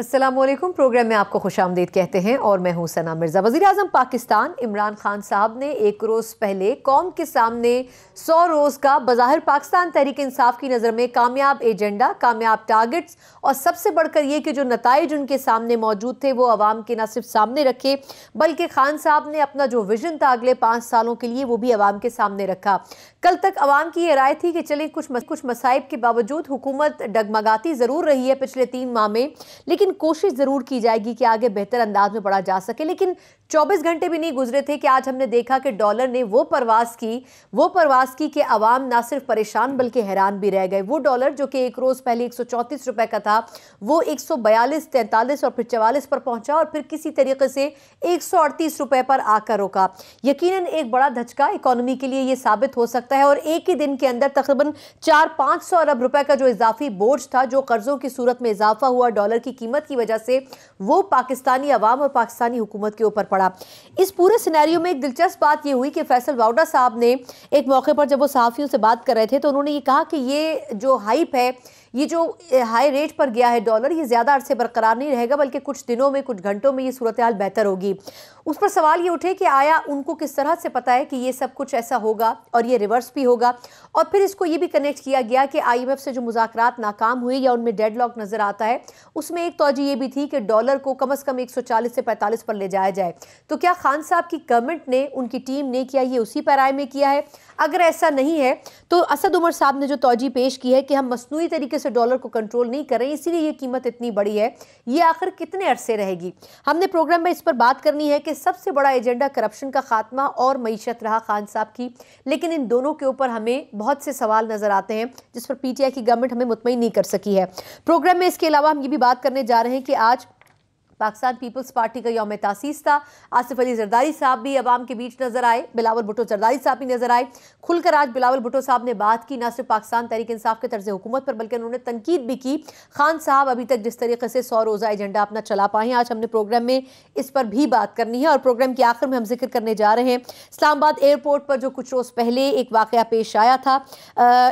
अस्सलामुअलैकुम। प्रोग्राम में आपको खुशामदीद कहते हैं और मैं हूं सना मिर्जा। वज़ीर आज़म पाकिस्तान इमरान खान साहब ने एक रोज़ पहले कौम के सामने 100 रोज़ का बज़ाहिर पाकिस्तान तहरीक इंसाफ की नज़र में कामयाब एजेंडा, कामयाब टारगेट्स और सबसे बढ़कर ये कि जो नताइज उनके सामने मौजूद थे वो अवाम के न सिर्फ सामने रखे बल्कि खान साहब ने अपना जो विजन था अगले 5 सालों के लिए वो भी अवाम के सामने रखा। कल तक अवाम की ये राय थी कि चले कुछ मसाइब के बावजूद हुकूमत डगमगाती ज़रूर रही है पिछले 3 माह में, लेकिन कोशिश जरूर की जाएगी कि आगे बेहतर अंदाज में बढ़ा जा सके। लेकिन 24 घंटे भी नहीं गुजरे थे कि आज हमने देखा कि डॉलर ने वो परवास की कि अवाम ना सिर्फ परेशान बल्कि हैरान भी रह गए। वो डॉलर जो कि एक रोज पहले 134 रुपए का था वो 142, 43 और फिर 44 पर पहुंचा और फिर किसी तरीके से 138 रुपए पर आकर रुका। यकीनन एक बड़ा धचका इकोनॉमी के लिए यह साबित हो सकता है और एक ही दिन के अंदर तकरीबन 400-500 अरब रुपए का जो इजाफी बोझ था, जो कर्जों की सूरत में इजाफा हुआ डॉलर की कीमत की वजह से, वो पाकिस्तानी अवाम और पाकिस्तानी हुकूमत के ऊपर पड़ा। इस पूरे सिनेरियो में एक दिलचस्प बात यह हुई कि फैसल वाउडा साहब ने एक मौके पर जब वो सहाफियों से बात कर रहे थे तो उन्होंने ये कहा कि ये जो हाइप है, ये जो हाई रेट पर गया है डॉलर, ये ज़्यादा अरसे बरकरार नहीं रहेगा बल्कि कुछ दिनों में, कुछ घंटों में ये सूरत हाल बेहतर होगी। उस पर सवाल ये उठे कि आया उनको किस तरह से पता है कि ये सब कुछ ऐसा होगा और ये रिवर्स भी होगा। और फिर इसको ये भी कनेक्ट किया गया कि IMF से जो मुज़ाकरात नाकाम हुए या उनमें डेडलॉक नज़र आता है, उसमें एक तौजी ये भी थी कि डॉलर को कम से कम 140 से 45 पर ले जाया जाए। तो क्या खान साहब की गवर्नमेंट ने, उनकी टीम ने किया ये उसी पैराए में किया है? अगर ऐसा नहीं है तो असद उमर साहब ने जो तौजी पेश की है कि हम मसनूई तरीके से डॉलर को कंट्रोल नहीं कर रहे इसीलिए ये कीमत इतनी बड़ी है, ये आखिर कितने अरसे रहेगी? हमने प्रोग्राम में इस पर बात करनी है कि सबसे बड़ा एजेंडा करप्शन का खात्मा और मईशत रहा खान साहब की, लेकिन इन दोनों के ऊपर हमें बहुत से सवाल नजर आते हैं जिस पर PTI की गवर्नमेंट हमें मुतमईन नहीं कर सकी है। प्रोग्राम में इसके अलावा हम ये भी बात करने जा रहे हैं कि आज पाकिस्तान पीपल्स पार्टी का यौम तासीस था। आसिफ अली जरदारी साहब भी अवाम के बीच नजर आए, बिलावल भुट्टो जरदारी साहब भी नजर आए। खुलकर आज बिलावल भुट्टो साहब ने बात की न सिर्फ पाकिस्तान तहरीक इंसाफ के तर्ज हुकूमत पर बल्कि उन्होंने तनकीद भी की खान साहब अभी तक जिस तरीके से 100 रोज़ा एजेंडा अपना चला पाए हैं। आज हमने प्रोग्राम में इस पर भी बात करनी है और प्रोग्राम के आखिर में हम जिक्र करने जा रहे हैं इस्लामाबाद एयरपोर्ट पर जो कुछ रोज़ पहले एक वाकया पेश आया था।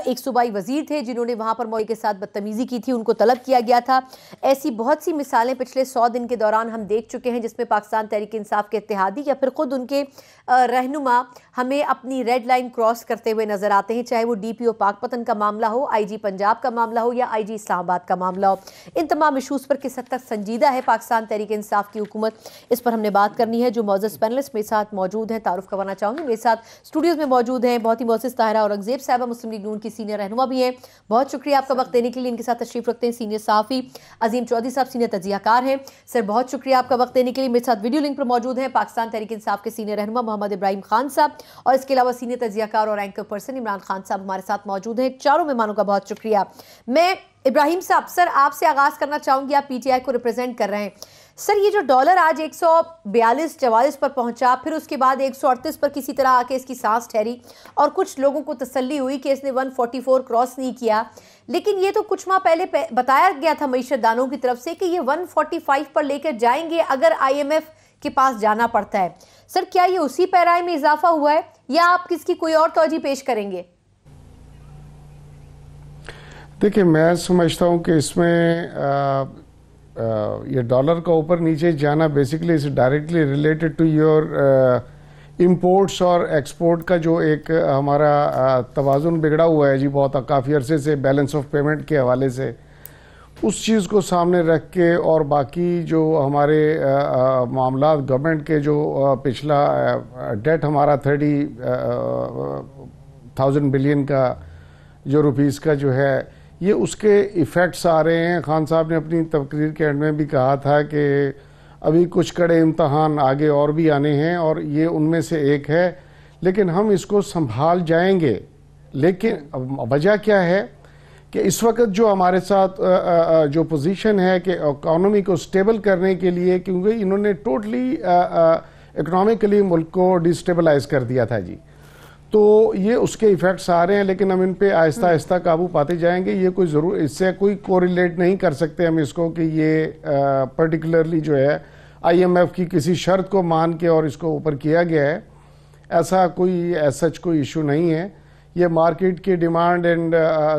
एक सूबाई वजीर थे जिन्होंने वहाँ पर मौके के साथ बदतमीजी की थी, उनको तलब किया गया था। ऐसी बहुत सी मिसालें पिछले 100 दिन के दौरान हम देख चुके हैं जिसमें पाकिस्तान तहरीक इंसाफ के इत्तेहादी या फिर खुद उनके रहनुमा हमें अपनी रेड लाइन क्रॉस करते हुए नजर आते हैं, चाहे वो DPO पाकपतन का मामला हो, IG पंजाब का मामला हो या IG इस्लामाबाद का मामला हो। इन तमाम इशूज़ पर किस हद तक संजीदा है पाकिस्तान तहरीक इंसाफ की हुकूमत, इस पर हमने बात करनी है। जो मौजूद पैनलिस्ट मेरे साथ मौजूद हैं तारुफ करवाना चाहूँगी। मेरे साथ स्टूडियोज़ में मौजूद हैं बहुत ही मोअज़्ज़ज़ ताहिरा औरंगज़ेब साहिबा, मुस्लिम लीग नून की सीनियर रहनुमा भी हैं। बहुत शुक्रिया आपका वक्त देने के लिए। इनके साथ तशरीफ़ रखते हैं सीनियर सहाफ़ी अजीम चौधरी साहब, सीनियर तजियाकार हैं। सर बहुत शुक्रिया आपका वक्त देने के लिए। मेरे साथ वीडियो लिंक पर मौजूद हैं पाकिस्तान तहरीक इंसाफ के सीनियर रहनुमा मोहम्मद इब्राहिम खान साहब और इसके अलावा सीनियर तजियाकार और एंकर पर्सन इमरान खान साहब हमारे साथ मौजूद हैं। चारों मेहमानों का बहुत शुक्रिया। मैं इब्राहिम साहब, सर आपसे आगाज करना चाहूंगी, आप PTI को रिप्रेजेंट कर रहे हैं। सर ये जो डॉलर आज 142-44 पर पहुंचा, फिर उसके बाद 138 पर किसी तरह आके इसकी सांस ठहरी और कुछ लोगों को तसल्ली हुई कि इसने 144 क्रॉस नहीं किया, लेकिन ये तो कुछ माह पहले बताया गया था मईशत दानों की तरफ से कि ये 145 पर लेकर जाएंगे अगर IMF के पास जाना पड़ता है। सर क्या ये उसी पैराए में इजाफा हुआ है या आप किसकी कोई और तौजी पेश करेंगे? देखिए, मैं समझता हूँ कि इसमें ये डॉलर का ऊपर नीचे जाना basically is directly related to your imports और एक्सपोर्ट का जो एक हमारा तवाज़ुन बिगड़ा हुआ है जी बहुत काफ़ी अरसे से बैलेंस ऑफ पेमेंट के हवाले से, उस चीज़ को सामने रख के और बाकी जो हमारे मामला गवर्नमेंट के जो पिछला डेट हमारा 30,000 बिलियन का जो रुपीस का जो है, ये उसके इफ़ेक्ट्स आ रहे हैं। खान साहब ने अपनी तकरीर के एंड में भी कहा था कि अभी कुछ कड़े इम्तहान आगे और भी आने हैं और ये उनमें से एक है, लेकिन हम इसको संभाल जाएंगे। लेकिन वजह क्या है कि इस वक्त जो हमारे साथ जो पोजीशन है कि इकोनॉमी को स्टेबल करने के लिए, क्योंकि इन्होंने टोटली इकोनॉमिकली मुल्क को डिस्टेबलाइज कर दिया था जी, तो ये उसके इफेक्ट्स आ रहे हैं, लेकिन हम इन पे आहिस्ता आहिस्ता काबू पाते जाएंगे। ये कोई ज़रूर इससे कोई कोरिलेट नहीं कर सकते हम इसको कि ये पर्टिकुलरली जो है IMF की किसी शर्त को मान के और इसको ऊपर किया गया है, ऐसा कोई सच कोई इशू नहीं है। ये मार्केट की डिमांड एंड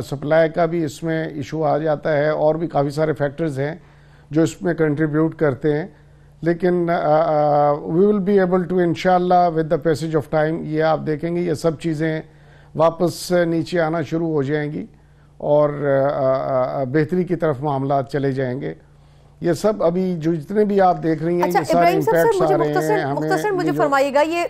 सप्लाई का भी इसमें इशू आ जाता है और भी काफ़ी सारे फैक्टर्स हैं जो इसमें कंट्रीब्यूट करते हैं, लेकिन we will be able to इंशाल्लाह with the passage of time, ये आप देखेंगे ये सब चीज़ें वापस नीचे आना शुरू हो जाएंगी और बेहतरी की तरफ मामला चले जाएंगे। ये सब अभी जो जितने भी आप देख रही हैं, अच्छा, ये सारे इम्पैक्ट्स आ रहे हैं। मुख्तसर मुझे फरमाइएगा, ये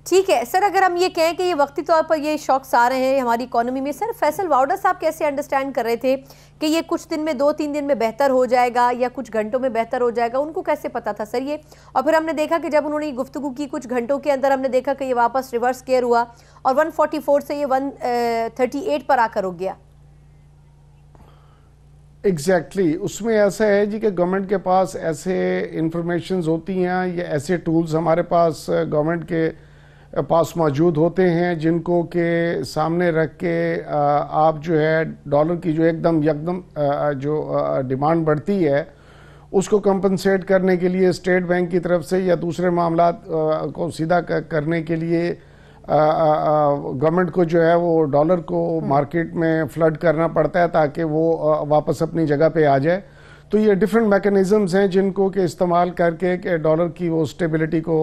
ठीक है सर, अगर हम ये कहें कि ये वक्ती तौर पर ये शॉक्स आ रहे हैं हमारी इकोनॉमी में, सर फैसल वाउडा साहब कैसे अंडरस्टैंड कर रहे थे कि ये कुछ दिन में 2-3 दिन में बेहतर हो जाएगा या कुछ घंटों में बेहतर हो जाएगा, उनको कैसे पता था सर ये? और फिर हमने देखा कि जब उन्होंने गुफ्तगू की कुछ घंटों के अंदर हमने देखा कि ये वापस रिवर्स केयर हुआ और 144 से ये 138 पर आकर रुक गया। एग्जैक्टली उसमें ऐसा है जी कि गवर्नमेंट के पास ऐसे इंफॉर्मेशंस होती हैं या ऐसे टूल्स हमारे पास गवर्नमेंट के पास मौजूद होते हैं जिनको के सामने रख के आप जो है डॉलर की जो एकदम जो डिमांड बढ़ती है उसको कंपनसेट करने के लिए स्टेट बैंक की तरफ से या दूसरे मामला को सीधा करने के लिए गवर्नमेंट को जो है वो डॉलर को मार्केट में फ्लड करना पड़ता है ताकि वो वापस अपनी जगह पे आ जाए। तो ये डिफरेंट मैकेनिज्म्स हैं जिनको के इस्तेमाल करके कि डॉलर की वो स्टेबिलिटी को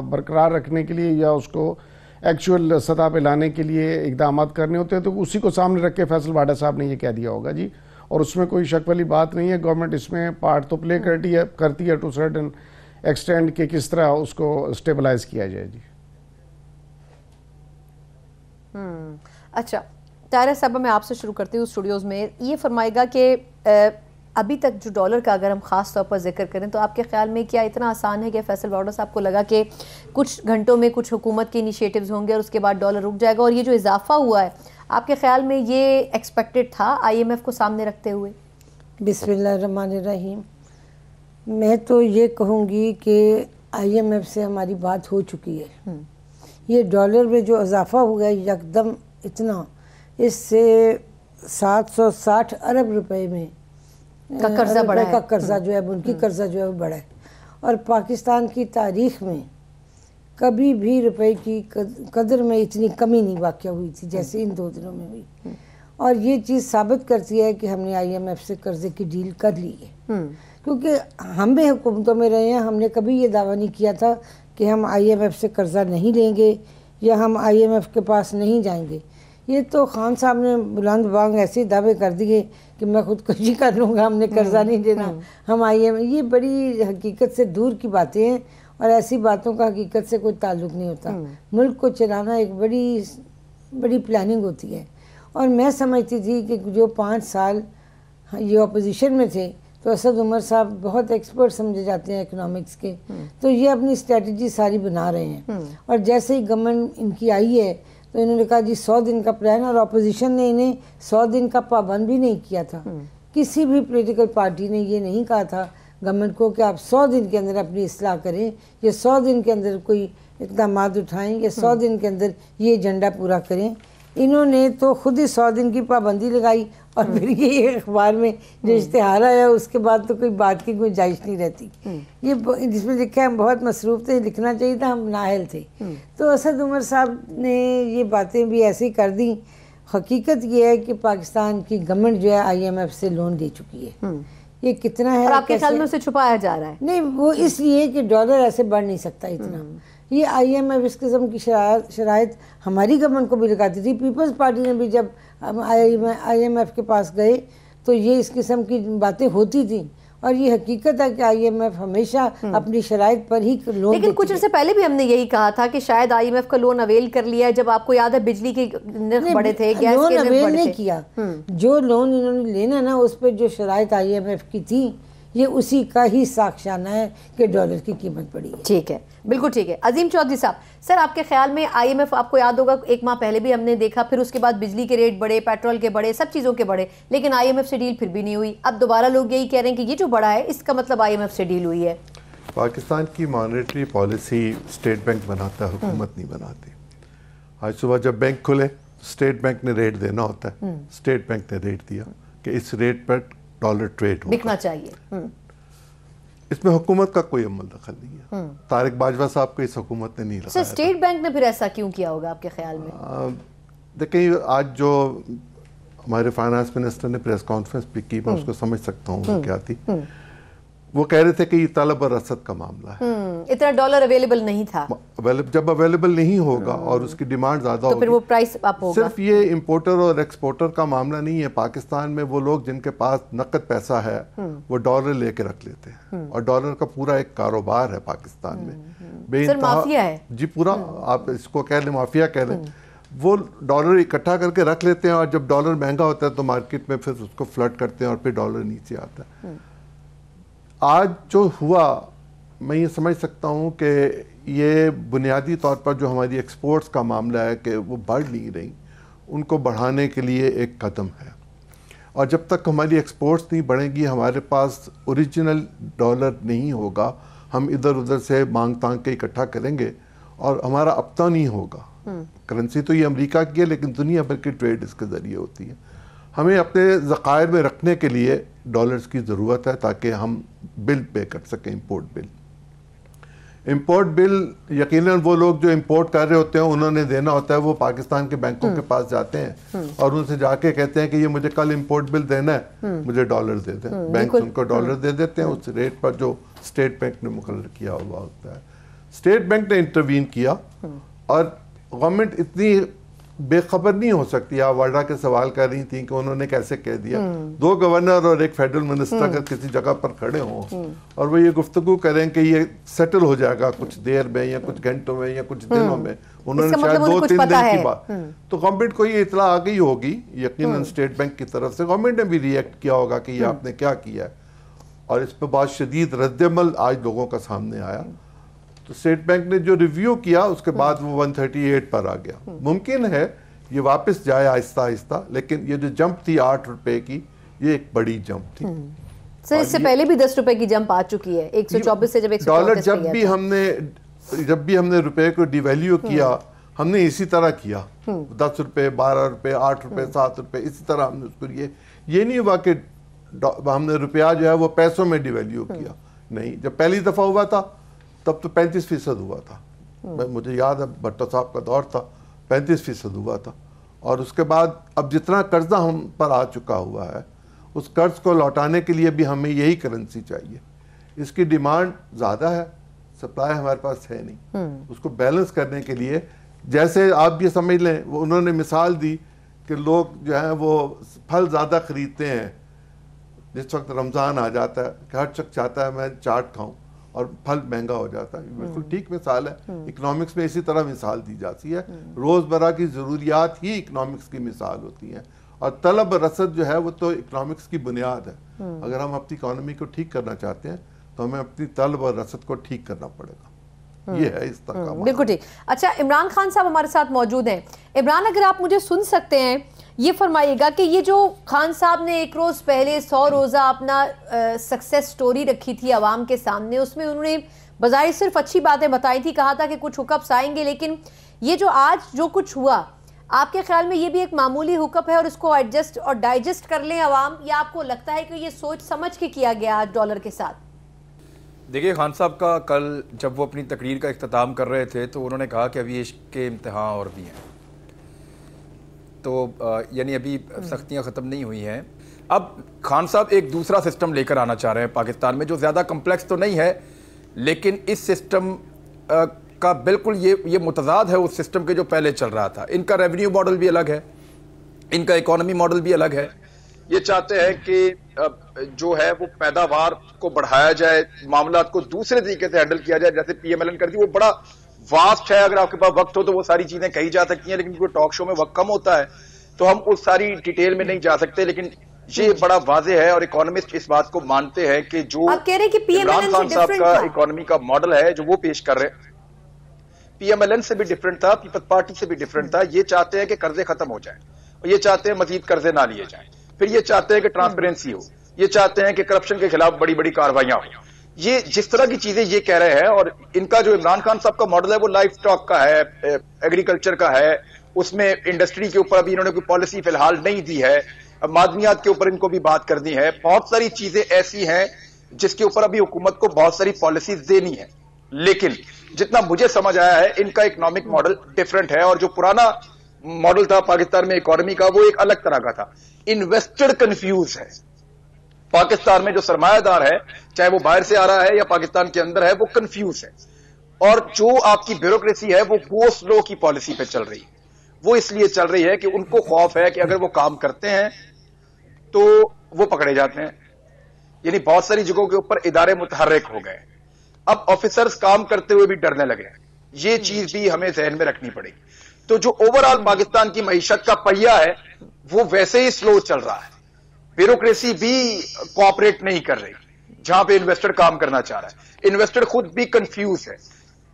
बरकरार रखने के लिए या उसको एक्चुअल सतह पे लाने के लिए इकदाम करने होते हैं। तो उसी को सामने रख के फैसल वाडा साहब ने ये कह दिया होगा जी, और उसमें कोई शक वाली बात नहीं है। गवर्नमेंट इसमें पार्ट तो प्ले करती है टू सर्टेन एक्सटेंड के किस तरह उसको स्टेबलाइज किया जाए जी। अच्छा तारा साहब, मैं आपसे शुरू करती हूँ स्टूडियोज़ में, ये फरमाएगा कि अभी तक जो डॉलर का अगर हम ख़ास तौर पर जिक्र करें तो आपके ख्याल में क्या इतना आसान है कि फैसल वाडा साहब को लगा कि कुछ घंटों में कुछ हुकूमत के इनिशिएटिव्स होंगे और उसके बाद डॉलर रुक जाएगा, और ये जो इजाफा हुआ है आपके ख्याल में ये एक्सपेक्टेड था IMF को सामने रखते हुए? बिस्मिल्लाहिर्रहमानिर्रहीम, मैं तो ये कहूँगी कि IMF से हमारी बात हो चुकी है। ये डॉलर में जो इजाफा हुआ है यकदम इतना, इससे 760 अरब रुपए में का कर्जा बढ़ा है, कर्जा जो है उनकी कर्जा जो है वो बढ़ा है। और पाकिस्तान की तारीख में कभी भी रुपए की कदर में इतनी कमी नहीं वाक़या हुई थी जैसे इन 2 दिनों में हुई। और ये चीज़ साबित करती है कि हमने IMF से कर्जे की डील कर ली है, क्योंकि हम भी हुकूमतों में रहे हैं, हमने कभी ये दावा नहीं किया था कि हम IMF से कर्जा नहीं लेंगे या हम IMF के पास नहीं जाएंगे। ये तो खान साहब ने बुलंद बांग ऐसे दावे कर दिए कि मैं खुदकुशी कर लूँगा, हमने कर्जा नहीं देना, हम IMF, ये बड़ी हकीकत से दूर की बातें हैं और ऐसी बातों का हकीकत से कोई ताल्लुक़ नहीं होता। मुल्क को चलाना एक बड़ी प्लानिंग होती है। और मैं समझती थी कि जो 5 साल ये अपोजिशन में थे तो असद उमर साहब बहुत एक्सपर्ट समझे जाते हैं इकोनॉमिक्स के, तो ये अपनी स्ट्रेटजी सारी बना रहे हैं। और जैसे ही गवर्नमेंट इनकी आई है तो इन्होंने कहा जी 100 दिन का प्लान, और अपोजिशन ने इन्हें 100 दिन का पाबंद भी नहीं किया था। किसी भी पॉलिटिकल पार्टी ने ये नहीं कहा था गवर्नमेंट को कि आप 100 दिन के अंदर अपनी इस्लाह करें या 100 दिन के अंदर कोई इकदाम उठाएं या 100 दिन के अंदर ये एजेंडा पूरा करें। इन्होंने तो खुद ही 100 दिन की पाबंदी लगाई और फिर ये अखबार में जो इश्तिहार आया उसके बाद तो कोई बात की गुंजाइश नहीं रहती। ये जिसमें लिखा है हम बहुत मसरूफ़ थे, लिखना चाहिए था, हम नाअहल थे। तो असद उमर साहब ने ये बातें भी ऐसे ही कर दी। हकीकत ये है कि पाकिस्तान की गवर्नमेंट जो है IMF से लोन ले चुकी है। ये कितना है और आपके ख्याल में उसे छुपाया जा रहा है? नहीं, वो इसलिए कि डॉलर ऐसे बढ़ नहीं सकता इतना। ये IMF इस किस्म की शराइत हमारी गवर्नमेंट को भी लगाती थी। पीपल्स पार्टी ने भी जब IMF के पास गए तो ये इस किस्म की बातें होती थी। और ये हकीकत है कि IMF हमेशा अपनी शराइत पर ही लोन, लेकिन कुछ अर्से पहले भी हमने यही कहा था कि शायद IMF का लोन अवेल कर लिया है। जब आपको याद है बिजली के निर्ख बढ़े थे, गैस लोन के निर्ख अवेल बढ़े नहीं थे। किया। जो लोन इन्होंने लेना ना उस पर जो शराइत IMF की थी ये उसी का ही साक्षाना है कि डॉलर की कीमत बढ़ी है। ठीक है, बिल्कुल ठीक है। अजीम चौधरी साहब, सर आपके ख्याल में IMF, आपको याद होगा 1 माह पहले भी हमने देखा, फिर उसके बाद बिजली के रेट बढ़े, पेट्रोल के बढ़े, सब चीज़ों के बढ़े, लेकिन IMF से डील फिर भी नहीं हुई। अब दोबारा लोग यही कह रहे हैं कि ये जो बढ़ा है इसका मतलब IMF से डील हुई है। पाकिस्तान की मॉनेटरी पॉलिसी स्टेट बैंक बनाता है, हुकूमत नहीं बनाती। आज सुबह जब बैंक खुले स्टेट बैंक ने रेट देना होता है, स्टेट बैंक ने रेट दिया कि इस रेट पर डॉलर ट्रेड बिकना चाहिए। इसमें हुकूमत का कोई अमल दखल नहीं है। तारिक बाजवा साहब को इस हुकूमत ने नहीं लगाया। सर स्टेट बैंक ने फिर ऐसा क्यों किया होगा आपके ख्याल में? देखिए, आज जो हमारे फाइनेंस मिनिस्टर ने प्रेस कॉन्फ्रेंस भी की, मैं उसको समझ सकता हूँ वो क्या थी। वो कह रहे थे कि ये तलब और रसद का मामला है, इतना डॉलर अवेलेबल नहीं था। जब अवेलेबल नहीं होगा और उसकी डिमांड ज्यादा तो फिर वो प्राइस अप होगा। सिर्फ ये इंपोर्टर और एक्सपोर्टर का मामला नहीं है। पाकिस्तान में वो लोग जिनके पास नकद पैसा है वो डॉलर लेके रख लेते हैं, और डॉलर का पूरा एक कारोबार है पाकिस्तान में, सर माफिया है जी पूरा, आप इसको कह लें माफिया कह लें। वो डॉलर इकट्ठा करके रख लेते हैं और जब डॉलर महंगा होता है तो मार्केट में फिर उसको फ्लड करते हैं और फिर डॉलर नीचे आता है। आज जो हुआ, मैं ये समझ सकता हूँ कि ये बुनियादी तौर पर जो हमारी एक्सपोर्ट्स का मामला है कि वो बढ़ नहीं रही, उनको बढ़ाने के लिए एक कदम है। और जब तक हमारी एक्सपोर्ट्स नहीं बढ़ेंगी, हमारे पास ओरिजिनल डॉलर नहीं होगा, हम इधर उधर से मांग तांग के इकट्ठा करेंगे और हमारा अपना नहीं होगा। करेंसी तो ये अमेरिका की है, लेकिन दुनिया भर की ट्रेड इसके ज़रिए होती है। हमें अपने ज़खायर में रखने के लिए डॉलर्स की ज़रूरत है ताकि हम बिल पे कर सकें, इंपोर्ट बिल। इंपोर्ट बिल यकीनन वो लोग जो इंपोर्ट कर रहे होते हैं उन्होंने देना होता है, वो पाकिस्तान के बैंकों के पास जाते हैं और उनसे जाके कहते हैं कि ये मुझे कल इंपोर्ट बिल देना है, मुझे डॉलर दे दें। बैंक उनको डॉलर दे देते हैं उस रेट पर जो स्टेट बैंक ने मुकर्रर किया हुआ होता है। स्टेट बैंक ने इंटरवीन किया और गवर्नमेंट इतनी बेखबर नहीं हो सकती। आप वाड्रा के सवाल कर रही थी कि उन्होंने कैसे कह दिया। दो गवर्नर और एक फेडरल मिनिस्टर अगर किसी जगह पर खड़े हों और वो ये गुफ्तगू करें कि ये सेटल हो जाएगा कुछ देर में या कुछ घंटों में या कुछ दिनों में, उन्होंने शायद 2-3 दिन की बात, तो गवर्नमेंट को ये इतला आ गई होगी यकीनन स्टेट बैंक की तरफ से। गवर्नमेंट ने भी रिएक्ट किया होगा कि ये आपने क्या किया है, और इस पर बहुत शदीद रद्दअमल आज लोगों का सामने आया। तो स्टेट बैंक ने जो रिव्यू किया उसके बाद वो 138 पर आ गया। मुमकिन है ये वापस जाए आहिस्ता आहिस्ता, लेकिन ये जो जंप थी 8 रुपए की, ये एक बड़ी जंप थी। सर इससे पहले भी 10 रुपए की जंप आ चुकी है, 124 से जब 134 डॉलर जब भी हमने रुपए को डिवैल्यू किया, हमने इसी तरह किया। 10 रुपए, 12 रुपए, 8 रुपए, 7 रुपए, इसी तरह हमने उसको ये नहीं हुआ कि हमने रुपया जो है वो पैसों में डिवैल्यू किया। नहीं, जब पहली दफा हुआ था तब तो 35% हुआ था। मुझे याद है भट्टो साहब का दौर था, 35% हुआ था। और उसके बाद अब जितना कर्जा हम पर आ चुका हुआ है, उस कर्ज को लौटाने के लिए भी हमें यही करेंसी चाहिए। इसकी डिमांड ज़्यादा है, सप्लाई हमारे पास है नहीं। उसको बैलेंस करने के लिए, जैसे आप ये समझ लें, वो उन्होंने मिसाल दी कि लोग जो है वो फल ज़्यादा खरीदते हैं जिस वक्त रमज़ान आ जाता है, कि हर शख्स चाहता है मैं चाट खाऊं और फल महंगा हो जाता है। बिल्कुल ठीक मिसाल है। इकोनॉमिक्स में इसी तरह मिसाल दी जाती है। रोज़मर्रा की ज़रूरियात ही इकोनॉमिक्स की मिसाल होती हैं, और तलब रसद जो है वो तो इकोनॉमिक्स की बुनियाद है। अगर हम अपनी इकोनॉमी को ठीक करना चाहते हैं तो हमें अपनी तलब और रसद को ठीक करना पड़ेगा। ये है इस तरह का। बिल्कुल ठीक। अच्छा, इमरान खान साहब हमारे साथ मौजूद हैं। इमरान, अगर आप मुझे सुन सकते हैं, ये फरमाइएगा कि ये जो खान साहब ने एक रोज़ पहले 100 रोज़ा अपना सक्सेस स्टोरी रखी थी आवाम के सामने, उसमें उन्होंने बजाय सिर्फ अच्छी बातें बताई थी, कहा था कि कुछ हुकअप्स आएंगे, लेकिन ये जो आज जो कुछ हुआ, आपके ख्याल में ये भी एक मामूली हुकअप है और इसको एडजस्ट और डाइजेस्ट कर लें आवाम, या आपको लगता है कि ये सोच समझ के किया गया आज डॉलर के साथ? देखिए, खान साहब का कल जब वो अपनी तकरीर का इख्तिताम कर रहे थे तो उन्होंने कहा कि अभी इसके इम्तिहान और भी हैं, तो यानी अभी सख्तियाँ ख़त्म नहीं हुई हैं। अब खान साहब एक दूसरा सिस्टम लेकर आना चाह रहे हैं पाकिस्तान में, जो ज़्यादा कम्प्लेक्स तो नहीं है, लेकिन इस सिस्टम का बिल्कुल ये मुतज़ाद है उस सिस्टम के जो पहले चल रहा था। इनका रेवेन्यू मॉडल भी अलग है, इनका इकोनॉमी मॉडल भी अलग है। ये चाहते हैं कि जो है वो पैदावार को बढ़ाया जाए, मामला को दूसरे तरीके से हैंडल किया जाए, जैसे PMLN कर दी। वो बड़ा वास्ट है, अगर आपके पास वक्त हो तो वो सारी चीजें कही जा सकती हैं, लेकिन कोई टॉक शो में वक्त कम होता है तो हम उस सारी डिटेल में नहीं जा सकते। लेकिन ये बड़ा वाज़ेह है और इकोनॉमिस्ट इस बात को मानते हैं कि जो इमरान खान साहब का इकोनॉमी का मॉडल है जो वो पेश कर रहे हैं, PMLN से भी डिफरेंट था, पीपल्स पार्टी से भी डिफरेंट था। ये चाहते हैं कि कर्जे खत्म हो जाए, और ये चाहते हैं मजीद कर्जे ना लिए जाएं। फिर ये चाहते हैं कि ट्रांसपेरेंसी हो, ये चाहते हैं कि करप्शन के खिलाफ बड़ी बड़ी कार्रवाइयां हो। ये जिस तरह की चीजें ये कह रहे हैं, और इनका जो इमरान खान साहब का मॉडल है वो लाइफ स्टॉक का है, एग्रीकल्चर का है, उसमें इंडस्ट्री के ऊपर अभी इन्होंने कोई पॉलिसी फिलहाल नहीं दी है, मादनियात के ऊपर इनको भी बात करनी है। बहुत सारी चीजें ऐसी हैं जिसके ऊपर अभी हुकूमत को बहुत सारी पॉलिसीज देनी है, लेकिन जितना मुझे समझ आया है इनका इकोनॉमिक मॉडल डिफरेंट है। और जो पुराना मॉडल था पाकिस्तान में इकोनॉमी का, वो एक अलग तरह का था। इन्वेस्टर कंफ्यूज है। पाकिस्तान में जो सरमायादार है, चाहे वो बाहर से आ रहा है या पाकिस्तान के अंदर है, वो कंफ्यूज है। और जो आपकी ब्यूरोक्रेसी है वो गो स्लो की पॉलिसी पे चल रही है। वो इसलिए चल रही है कि उनको खौफ है कि अगर वो काम करते हैं तो वो पकड़े जाते हैं। यानी बहुत सारी जगहों के ऊपर इदारे मुतहर्रिक हो गए। अब ऑफिसर्स काम करते हुए भी डरने लगे। ये चीज भी हमें जहन में रखनी पड़ेगी। तो जो ओवरऑल पाकिस्तान की मईशत का पहिया है वो वैसे ही स्लो चल रहा है। ब्यूरोक्रेसी भी कोऑपरेट नहीं कर रही जहां पे इन्वेस्टर काम करना चाह रहा है। इन्वेस्टर खुद भी कंफ्यूज है।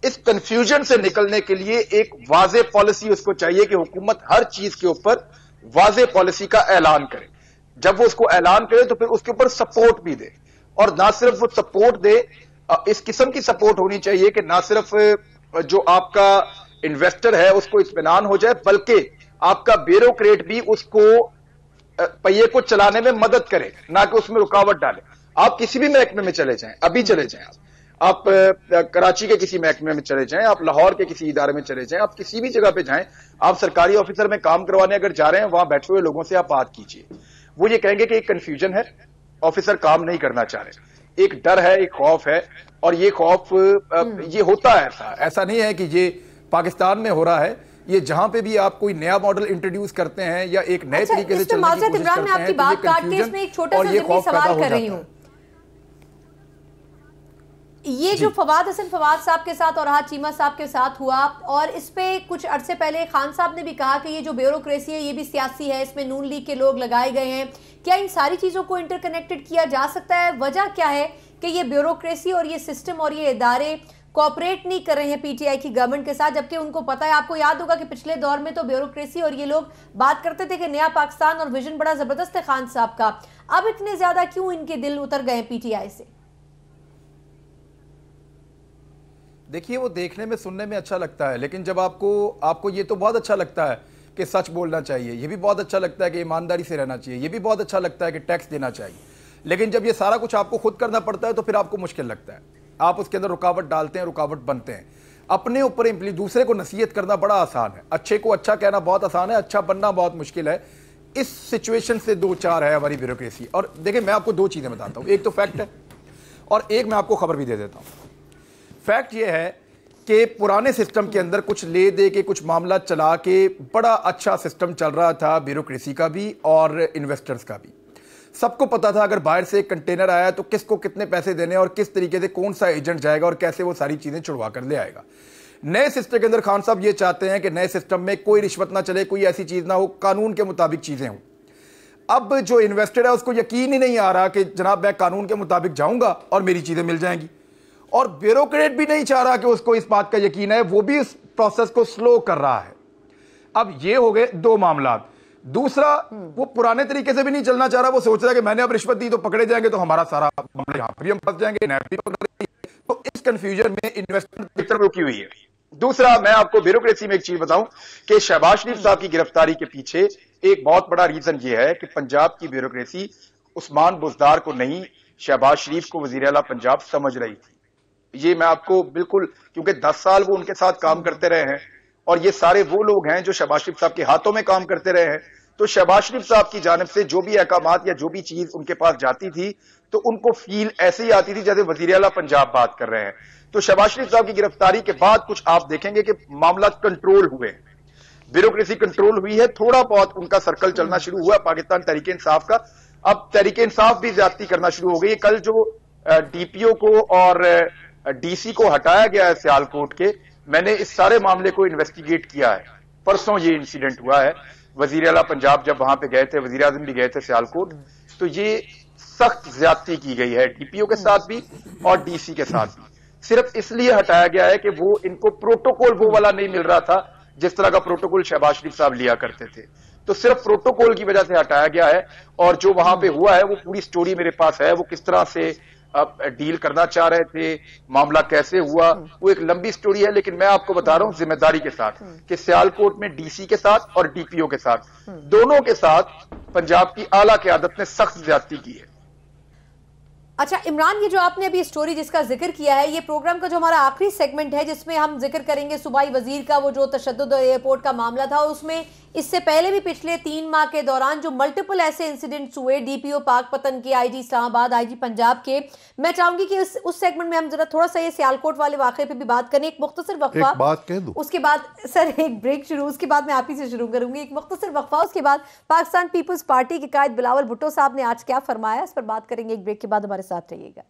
इस कंफ्यूजन से निकलने के लिए एक वाज़े पॉलिसी उसको चाहिए कि हुकूमत हर चीज के ऊपर वाज़े पॉलिसी का ऐलान करे। जब वो उसको ऐलान करे तो फिर उसके ऊपर सपोर्ट भी दे। और ना सिर्फ वो सपोर्ट दे, इस किस्म की सपोर्ट होनी चाहिए कि ना सिर्फ जो आपका इन्वेस्टर है उसको इत्मीनान हो जाए, बल्कि आपका ब्यूरोक्रेट भी उसको पहिए को चलाने में मदद करे, ना कि उसमें रुकावट डाले। आप किसी भी महकमे में चले जाएं, अभी चले जाएं, आप कराची के किसी महकमे में चले जाएं, आप लाहौर के किसी इदारे में चले जाएं, आप किसी भी जगह पे जाएं, आप सरकारी ऑफिसर में काम करवाने अगर जा रहे हैं, वहां बैठे हुए लोगों से आप बात कीजिए। वो ये कहेंगे कि एक कंफ्यूजन है, ऑफिसर काम नहीं करना चाह रहे, एक डर है, एक खौफ है। और ये खौफ ये होता है, ऐसा नहीं है कि ये पाकिस्तान में हो रहा है। ये जहां पे भी आप कोई नया मॉडल इंट्रोड्यूस करते हैं या एक नए तरीके से चलने की कोशिश करते हैं, मैं आपकी बात काट के इसमें एक छोटा सा ज़मीनी सवाल कर रही हूं। ये जो फवाद हसन फवाद साहब के साथ और राहत चीमा साहब के साथ हुआ, और इस पे कुछ अरसे पहले खान साहब ने भी कहा कि ये जो ब्यूरोक्रेसी है ये भी सियासी है, इसमें नून लीग के लोग लगाए गए हैं। क्या इन सारी चीजों को इंटरकनेक्टेड किया जा सकता है? वजह क्या है कि ये ब्यूरोक्रेसी और ये सिस्टम और ये इदारे कोऑपरेट नहीं कर रहे हैं पीटीआई की गवर्नमेंट के साथ, जबकि उनको पता है? आपको याद होगा कि पिछले दौर में तो ब्यूरोक्रेसी और ये लोग बात करते थे कि नया पाकिस्तान और विजन बड़ा जबरदस्त है खान साहब का। अब इतने ज्यादा क्यों इनके दिल उतर गए पीटीआई से? देखिए, वो देखने में सुनने में अच्छा लगता है, लेकिन जब आपको ये तो बहुत अच्छा लगता है कि सच बोलना चाहिए, ये भी बहुत अच्छा लगता है कि ईमानदारी से रहना चाहिए, ये भी बहुत अच्छा लगता है कि टैक्स देना चाहिए, लेकिन जब ये सारा कुछ आपको खुद करना पड़ता है तो फिर आपको मुश्किल लगता है। आप उसके अंदर रुकावट डालते हैं, रुकावट बनते हैं। अपने ऊपर दूसरे को नसीहत करना बड़ा आसान है, अच्छे को अच्छा कहना बहुत आसान है, अच्छा बनना बहुत मुश्किल है। इस सिचुएशन से दो चार है हमारी ब्यूरोक्रेसी। और देखिए, मैं आपको दो चीज़ें बताता हूँ, एक तो फैक्ट है और एक मैं आपको खबर भी दे देता हूँ। फैक्ट ये है कि पुराने सिस्टम के अंदर कुछ ले दे के कुछ मामला चला के बड़ा अच्छा सिस्टम चल रहा था, ब्यूरोक्रेसी का भी और इन्वेस्टर्स का भी। सबको पता था अगर बाहर से एक कंटेनर आया तो किसको कितने पैसे देने और किस तरीके से कौन सा एजेंट जाएगा और कैसे वो सारी चीजें छुड़वा कर ले आएगा। नए सिस्टम के अंदर खान साहब ये चाहते हैं कि नए सिस्टम में कोई रिश्वत ना चले, कोई ऐसी चीज ना हो, कानून के मुताबिक चीजें हों। अब जो इन्वेस्टर है उसको यकीन ही नहीं आ रहा कि जनाब मैं कानून के मुताबिक जाऊंगा और मेरी चीजें मिल जाएंगी, और ब्यूरोक्रेट भी नहीं चाह रहा कि उसको इस बात का यकीन है, वो भी इस प्रोसेस को स्लो कर रहा है। अब ये हो गए दो मामला। दूसरा, वो पुराने तरीके से भी नहीं चलना चाह रहा, वो सोच रहा है कि मैंने अब रिश्वत दी तो पकड़े जाएंगे तो हमारा सारा मामला यहां पर भी हम फंस जाएंगे, नैब भी पकड़ जाएंगे। तो इस कंफ्यूजन में इन्वेस्टमेंट रुकी हुई है। दूसरा, मैं आपको ब्यूरोक्रेसी में एक चीज बताऊं कि शहबाज शरीफ साहब की गिरफ्तारी के पीछे एक बहुत बड़ा रीजन यह है कि पंजाब की ब्यूरोक्रेसी उस्मान बुज़दार को नहीं, शहबाज शरीफ को वजीर आला पंजाब समझ रही थी। ये मैं आपको बिल्कुल, क्योंकि 10 साल वो उनके साथ काम करते रहे हैं और ये सारे वो लोग हैं जो शहबाज शरीफ साहब के हाथों में काम करते रहे हैं। तो शहबाज शरीफ साहब की जानिब से जो भी अहकामात या जो भी चीज उनके पास जाती थी तो उनको फील ऐसे ही आती थी जैसे वजीर आला पंजाब बात कर रहे हैं। तो शहबाज शरीफ साहब की गिरफ्तारी के बाद कुछ आप देखेंगे कि मामला कंट्रोल हुए, ब्यूरोक्रेसी कंट्रोल हुई है, थोड़ा बहुत उनका सर्कल चलना शुरू हुआ पाकिस्तान तहरीक इंसाफ का। अब तहरीक इंसाफ भी ज्यादती करना शुरू हो गई। कल जो डीपीओ को और डीसी को हटाया गया है सियालकोट के, मैंने इस सारे मामले को इन्वेस्टिगेट किया है। परसों ये इंसिडेंट हुआ है, वजीर आला पंजाब जब वहां पे गए थे, वजीर आजम भी गए थे सियालकोट, तो ये सख्त ज्यादती की गई है डीपीओ के साथ भी और डीसी के साथ भी। सिर्फ इसलिए हटाया गया है कि वो इनको प्रोटोकॉल वो वाला नहीं मिल रहा था जिस तरह का प्रोटोकॉल शहबाज शरीफ साहब लिया करते थे। तो सिर्फ प्रोटोकॉल की वजह से हटाया गया है। और जो वहां पे हुआ है वो पूरी स्टोरी मेरे पास है, वो किस तरह से डील करना चाह रहे थे, मामला कैसे हुआ, वो एक लंबी स्टोरी है। लेकिन मैं आपको बता रहा हूं जिम्मेदारी के साथ कि सियालकोट में डीसी के साथ और डीपीओ के साथ, दोनों के साथ पंजाब की आला क़यादत ने सख्त ज्यादती की है। अच्छा इमरान, ये जो आपने अभी स्टोरी जिसका जिक्र किया है, ये प्रोग्राम का जो हमारा आखिरी सेगमेंट है जिसमें हम जिक्र करेंगे सूबाई वजीर का वो जो तशद्दुद एयरपोर्ट का मामला था, और उसमें इससे पहले भी पिछले 3 माह के दौरान जो मल्टीपल ऐसे इंसिडेंट्स हुए, डीपीओ पाकपतन के, आईजी इस्लामाबाद, आईजी पंजाब के। मैं चाहूंगी कि उस सेगमेंट में हम जरा थोड़ा सा ये सियालकोट वाले वाक़े पे भी बात करें। एक मुख्तसर वक्फा, एक बात कह दूं, उसके बाद सर एक ब्रेक शुरू, उसके बाद मैं आप ही से शुरू करूंगी। एक मुख्तसर वक्फा, उसके बाद पाकिस्तान पीपल्स पार्टी के कायद बिलावल भुट्टो साहब ने आज क्या फरमाया, इस पर बात करेंगे। एक ब्रेक के बाद हमारे साथ रहिएगा।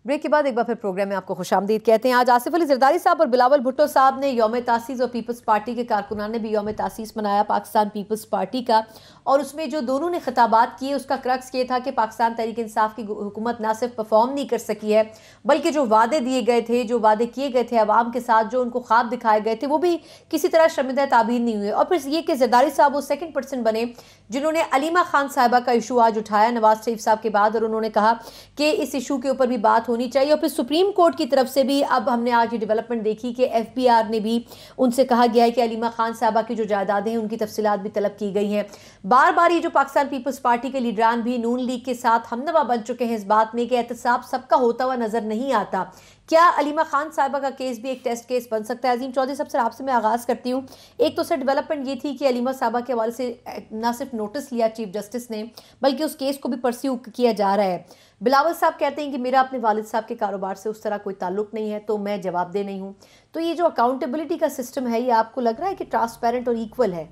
ब्रेक के बाद एक बार फिर प्रोग्राम में आपको खुशामदीद कहते हैं। आज आसिफ अली जरदारी साहब और बिलावल भुट्टो साहब ने यौम तासीस और पीपल्स पार्टी के कारकुनान ने भी यौम तासीस मनाया पाकिस्तान पीपल्स पार्टी का, और उसमें जो दोनों ने खिताबात किए उसका क्रक्स ये था कि पाकिस्तान तहरीक इंसाफ की हुकूमत ना सिर्फ परफॉर्म नहीं कर सकी है, बल्कि जो वादे दिए गए थे, जो वादे किए गए थे अवाम के साथ, जो उनको ख्वाब दिखाए गए थे, वो भी किसी तरह शर्मिंदा ताबीर नहीं हुए। और फिर ये कि जरदारी साहब वो सेकंड पर्सन बने जिन्होंने अलीमा खान साहिबा का इशू आज उठाया नवाज शरीफ साहब के बाद, और उन्होंने कहा कि इस इशू के ऊपर भी बात होनी चाहिए। और फिर सुप्रीम कोर्ट की तरफ से भी अब हमने आज ये डेवलपमेंट देखी कि एफबीआर ने भी उनसे कहा गया है कि अलीमा खान साहिबा की जो जायदादें हैं उनकी तफसीलात भी तलब की गई हैं। बार बार ये जो पाकिस्तान पीपल्स पार्टी के लीडरान भी नून लीग के साथ हमनवा बन चुके हैं इस बात में कि एहतसाब सबका होता हुआ नजर नहीं आता। क्या अलीमा खान साहिबा का केस भी एक टेस्ट केस बन सकता है? अजीम चौधरी साहब, सर आपसे मैं आगाज़ करती हूँ। एक तो सर डेवलपमेंट ये थी कि अलीमा साहिबा के हवाले से ना सिर्फ नोटिस लिया चीफ जस्टिस ने, बल्कि उस केस को भी परस्यू किया जा रहा है। बिलावल साहब कहते हैं कि मेरा अपने वालिद साहब के कारोबार से उस तरह कोई ताल्लुक नहीं है, तो मैं जवाबदेह नहीं हूँ। तो ये जो अकाउंटेबिलिटी का सिस्टम है, ये आपको लग रहा है कि ट्रांसपेरेंट और इक्वल है?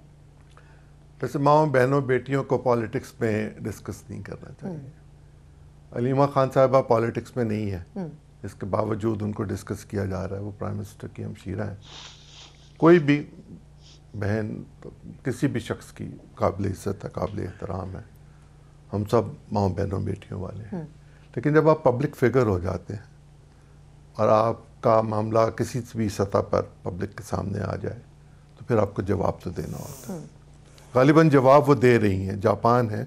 वैसे माओ बहनों बेटियों को पॉलिटिक्स में डिस्कस नहीं करना चाहिए। अलीमा खान साहिबा पॉलिटिक्स में नहीं है, इसके बावजूद उनको डिस्कस किया जा रहा है। वो प्राइम मिनिस्टर की हमशीरा हैं। कोई भी बहन किसी भी शख्स की काबिल इज्जत है, काबिल एहतराम है। हम सब माओ बहनों बेटियों वाले हैं। लेकिन जब आप पब्लिक फिगर हो जाते हैं और आपका मामला किसी भी सतह पर पब्लिक के सामने आ जाए, तो फिर आपको जवाब तो देना होता है। गालिबन जवाब वो दे रही हैं, जापान है,